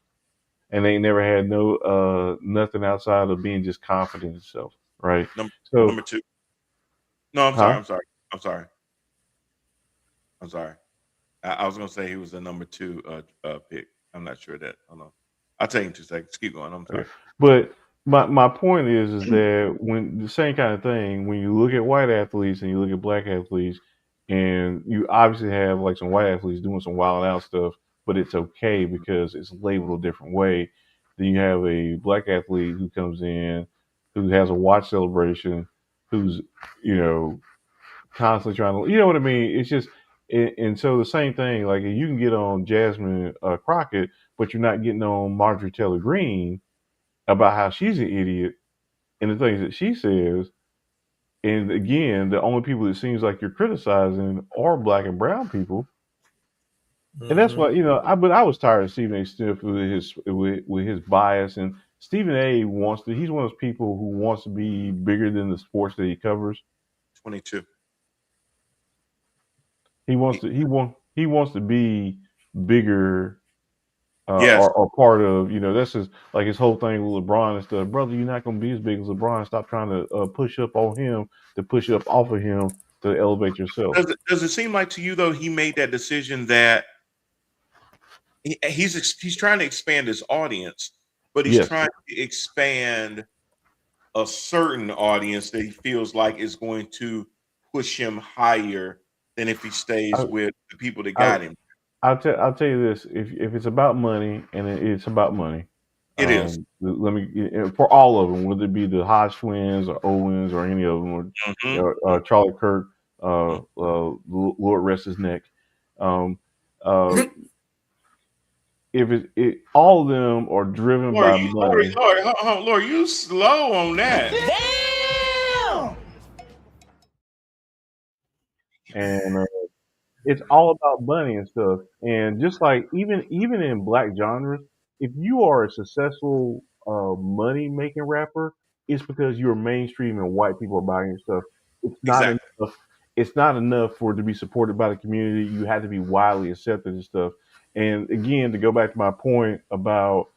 and they never had no nothing outside of being just confident in himself, right? Number So, number two. No, I'm sorry. huh? I'm sorry. I'm sorry. I'm sorry. I was gonna say he was the number two pick. I'm not sure that. I don't know. I'll tell you in 2 seconds. Keep going. I'm sorry. Okay. But my point is that when the same kind of thing, when you look at white athletes and you look at black athletes, and you obviously have like some white athletes doing some wild out stuff, but it's okay because it's labeled a different way. Then you have a black athlete who comes in, who has a watch celebration, who's you know constantly trying to, you know what I mean? It's just, and so the same thing, like you can get on Jasmine Crockett, but you're not getting on Marjorie Taylor Greene about how she's an idiot and the things that she says. And again, the only people it seems like you're criticizing are black and brown people. And that's Mm-hmm. why, but I was tired of Stephen A. Smith with his bias. And Stephen A. he's one of those people who wants to be bigger than the sports that he covers. 22. He, He wants to be bigger yes. or part of, that's his like his whole thing with LeBron and stuff. Brother, you're not gonna be as big as LeBron. Stop trying to push up on him to push up off of him to elevate yourself. Does it seem like to you though he made that decision that he's trying to expand his audience, but he's Yes, trying to expand a certain audience that he feels like is going to push him higher than if he stays I, with the people that I got him. I'll tell you this: if it's about money and it's about money, It is. let me for all of them, whether it be the Hodge twins or Owens or any of them, or Mm-hmm. Charlie Kirk, Lord rest his neck. Um, uh, if all of them are driven by money, Lori, you slow on that. and it's all about money and stuff. And just like even in black genres, if you are a successful money making rapper, it's because you're mainstream and white people are buying your stuff. It's not Exactly. enough. It's not enough for it to be supported by the community. You have to be widely accepted and stuff. And again, to go back to my point about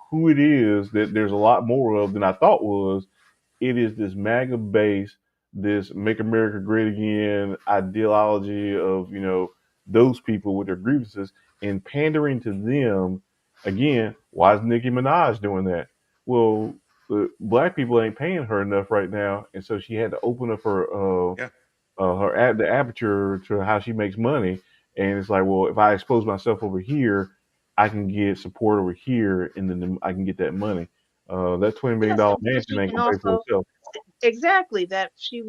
who it is that there's a lot more of than I thought was, it is this MAGA base, this "Make America Great Again" ideology of those people with their grievances and pandering to them. Again, why is Nicki Minaj doing that? Well, the black people ain't paying her enough right now, and so she had to open up Yeah. the aperture to how she makes money. And it's like, well, if I expose myself over here, I can get support over here, and then I can get that money. That $20 million Yes, and plus mansion she ain't can gonna pay for also itself. exactly that she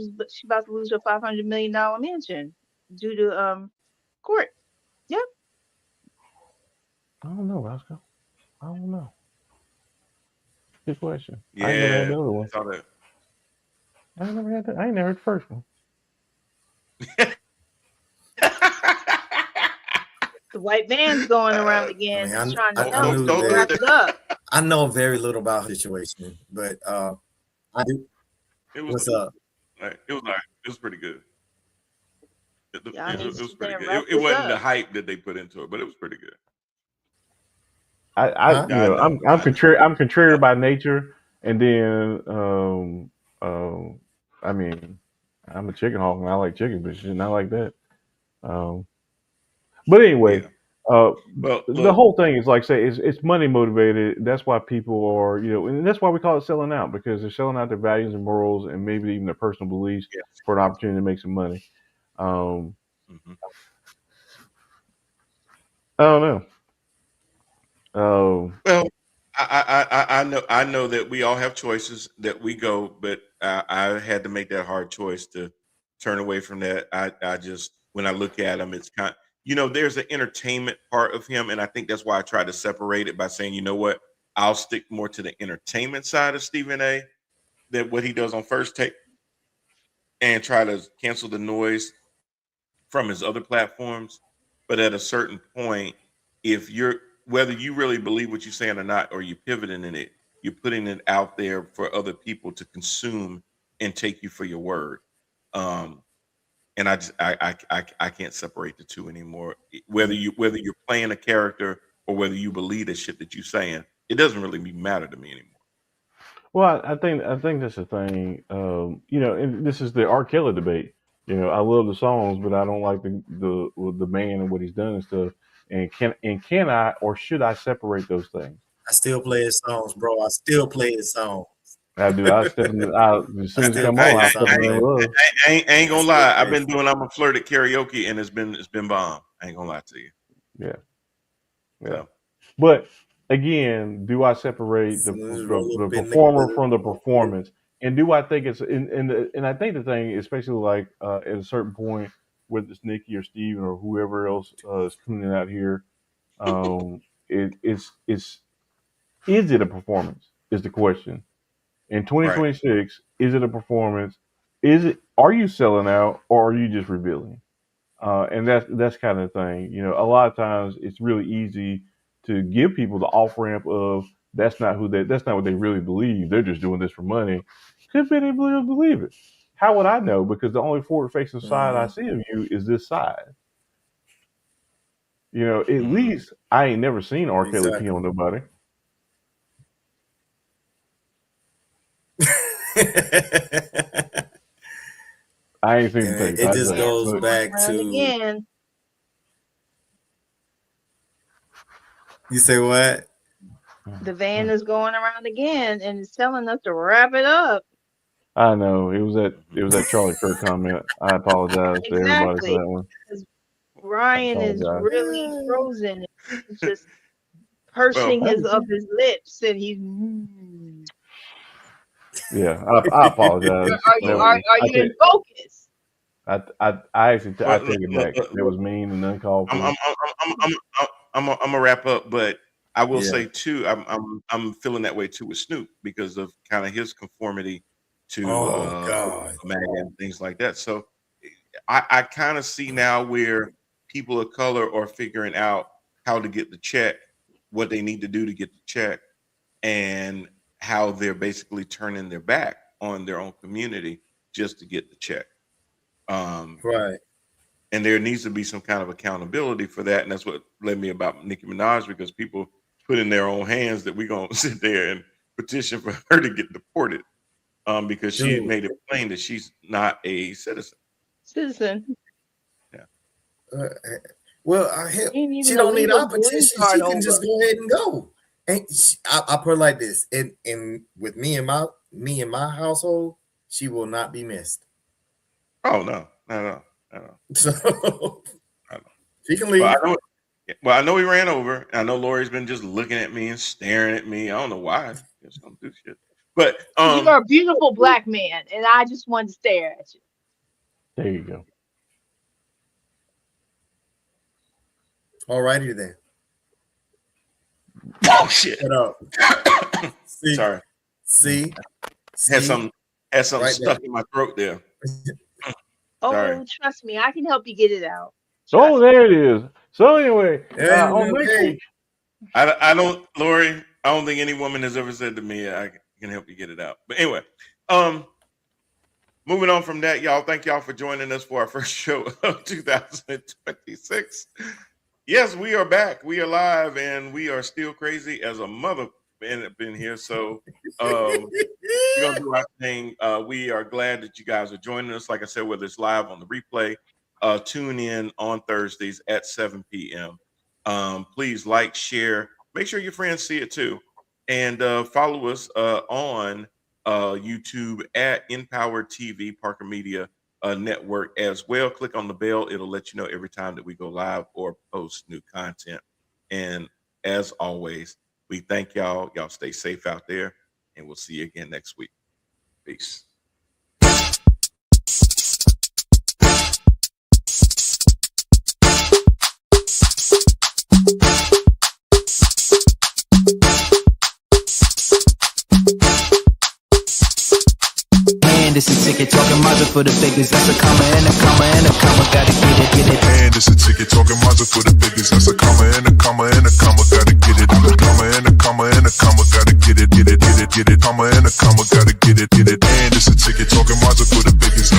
about to lose her $500 million mansion due to court. Yep. I don't know, Roscoe. I don't know. Good question. I ain't never had Yeah. the other I one. saw that. I ain't never had that. I ain't never heard the first one. The white van's going around I again. mean, He's trying to I help knew Don't do very wrap it. it up. I know very little about her situation, but I do. It was What's up? like, it was all right. It was pretty good. Y'all need It to was sit pretty there and good. wrap It this wasn't the up. hype that they put into it, but it was pretty good. Huh? Yeah, I know. I'm I know. contrary. I'm contrary Uh, by nature, and then I mean, I'm a chicken hawk and I like chicken, but shit not like that. Um, but anyway, yeah. uh, Well, the look. whole thing is like say it's money motivated. That's why people are and that's why we call it selling out because they're selling out their values and morals and maybe even their personal beliefs Yeah. for an opportunity to make some money. Um, Mhm. I don't know. Um, Well, I know that we all have choices that we go, but I had to make that hard choice to turn away from that. I just when I look at him, it's kind. There's an entertainment part of him, and I think that's why I try to separate it by saying, you know what, I'll stick more to the entertainment side of Stephen A. Than what he does on First Take, and try to cancel the noise from his other platforms. But at a certain point, if you're whether you really believe what you're saying or not, or you're pivoting in it, you're putting it out there for other people to consume and take you for your word. Um, and I just I can't separate the two anymore. Whether you're playing a character or whether you believe the shit that you're saying, it doesn't really matter to me anymore. Well, I think that's the thing. And this is the R. Kelly debate. I love the songs, but I don't like the man and what he's done and stuff. And can I or should I separate those things? I still play his songs, bro. I still play his songs. I do. I step in. As soon as it Still come play on, I his step songs, in there baby. love. I ain't I gonna still lie. I've play been his doing I'm a flirt at karaoke, and it's been bomb. I ain't gonna lie to you. Yeah, yeah. So But again, do I separate the songs. the, Roll the up in the performer club. from the performance? And do I think it's and I think the thing, especially like at a certain point, whether it's Nikki or Steven or whoever else is tuning out here, it's is it a performance? Is the question. In right. 2026, is it a performance? Are you selling out or are you just revealing? And that's kind of the thing. A lot of times it's really easy to give people the off ramp of that's not what they really believe. They're just doing this for money. Could be they really believe it. How would I know? Because the only forward facing side I Mhm. see of you is this side. At Mhm. least I ain't never seen R. Kelly pee Exactly. on nobody. And I ain't seen the tape. it I just say, Van's goes but going back around to again. you say what? The van is going around again, and it's telling us to wrap it up. I know it was that Mhm. Charlie Kirk comment. I apologize to everybody for Exactly. that one. Because I Ryan is apologize. really frozen. He's just Well, pursing I his up understand. his lips, and he's. Yeah, I apologize. Are you That well, are was are I you take in focus? I actually I well. take it back. That was mean and uncalled I'm for. I'm I'm I'm I'm I'm gonna wrap up, but I will Yeah. say too, I'm feeling that way too with Snoop because of kind of his conformity to Oh God. MAGA and things like that. So I kind of see now where people of color are figuring out how to get the check, what they need to do to get the check, and how they're basically turning their back on their own community just to get the check. Um, Right. and there needs to be some kind of accountability for that, and that's what led me about Nicki Minaj because people put in their own hands that we're gonna sit there and petition for her to get deported, because she Dude. made it plain that she's not a citizen. Citizen. Yeah. Uh, well, He ain't she even a don't need legal our green petition. card She can just holder. go ahead and go. And I put it like this: in with me and my household, she will not be missed. Oh no, no, no, no, no, So no. she can Well, leave. I know he ran over. I know Lori's been just looking at me and staring at me. I don't know why. Just don't do shit. But Because you're a beautiful black man, and I just wanted to stare at you. There you go. Alrighty then. oh shit. Shut up. See, Sorry, see, had see, something had something right there. stuck in my throat there. Sorry. Oh, trust me, I can help you get it out. Oh, Trust me. there it is. So anyway, on next Okay. week, I don't, Lori. I don't think any woman has ever said to me, "I can help you get it out." But anyway, um, moving on from that, y'all. Thank y'all for joining us for our first show of 2026. Yes, we are back. We are live, and we are still crazy as a mother been here. So, we're gonna do our thing. We are glad that you guys are joining us. Like I said, whether it's live on the replay, tune in on Thursdays at 7 p.m. Please like, share, make sure your friends see it too, and follow us on YouTube at Empower TV Parker Media Network as well. Click on the bell; it'll let you know every time that we go live or post new content. And as always, We thank y'all. Y'all stay safe out there, and we'll see you again next week. Peace. And it's a ticket talking Mazda for the biggest. That's a comma and a comma and a comma. Gotta get it, get it. And it's a ticket talking Mazda for the biggest. That's a comma and a comma and a comma. Gotta get it. A comma and a comma and a comma. Gotta get it, get it, get it, get it. Comma and a comma. Gotta get it, get it. And it's a ticket talking Mazda for the biggest.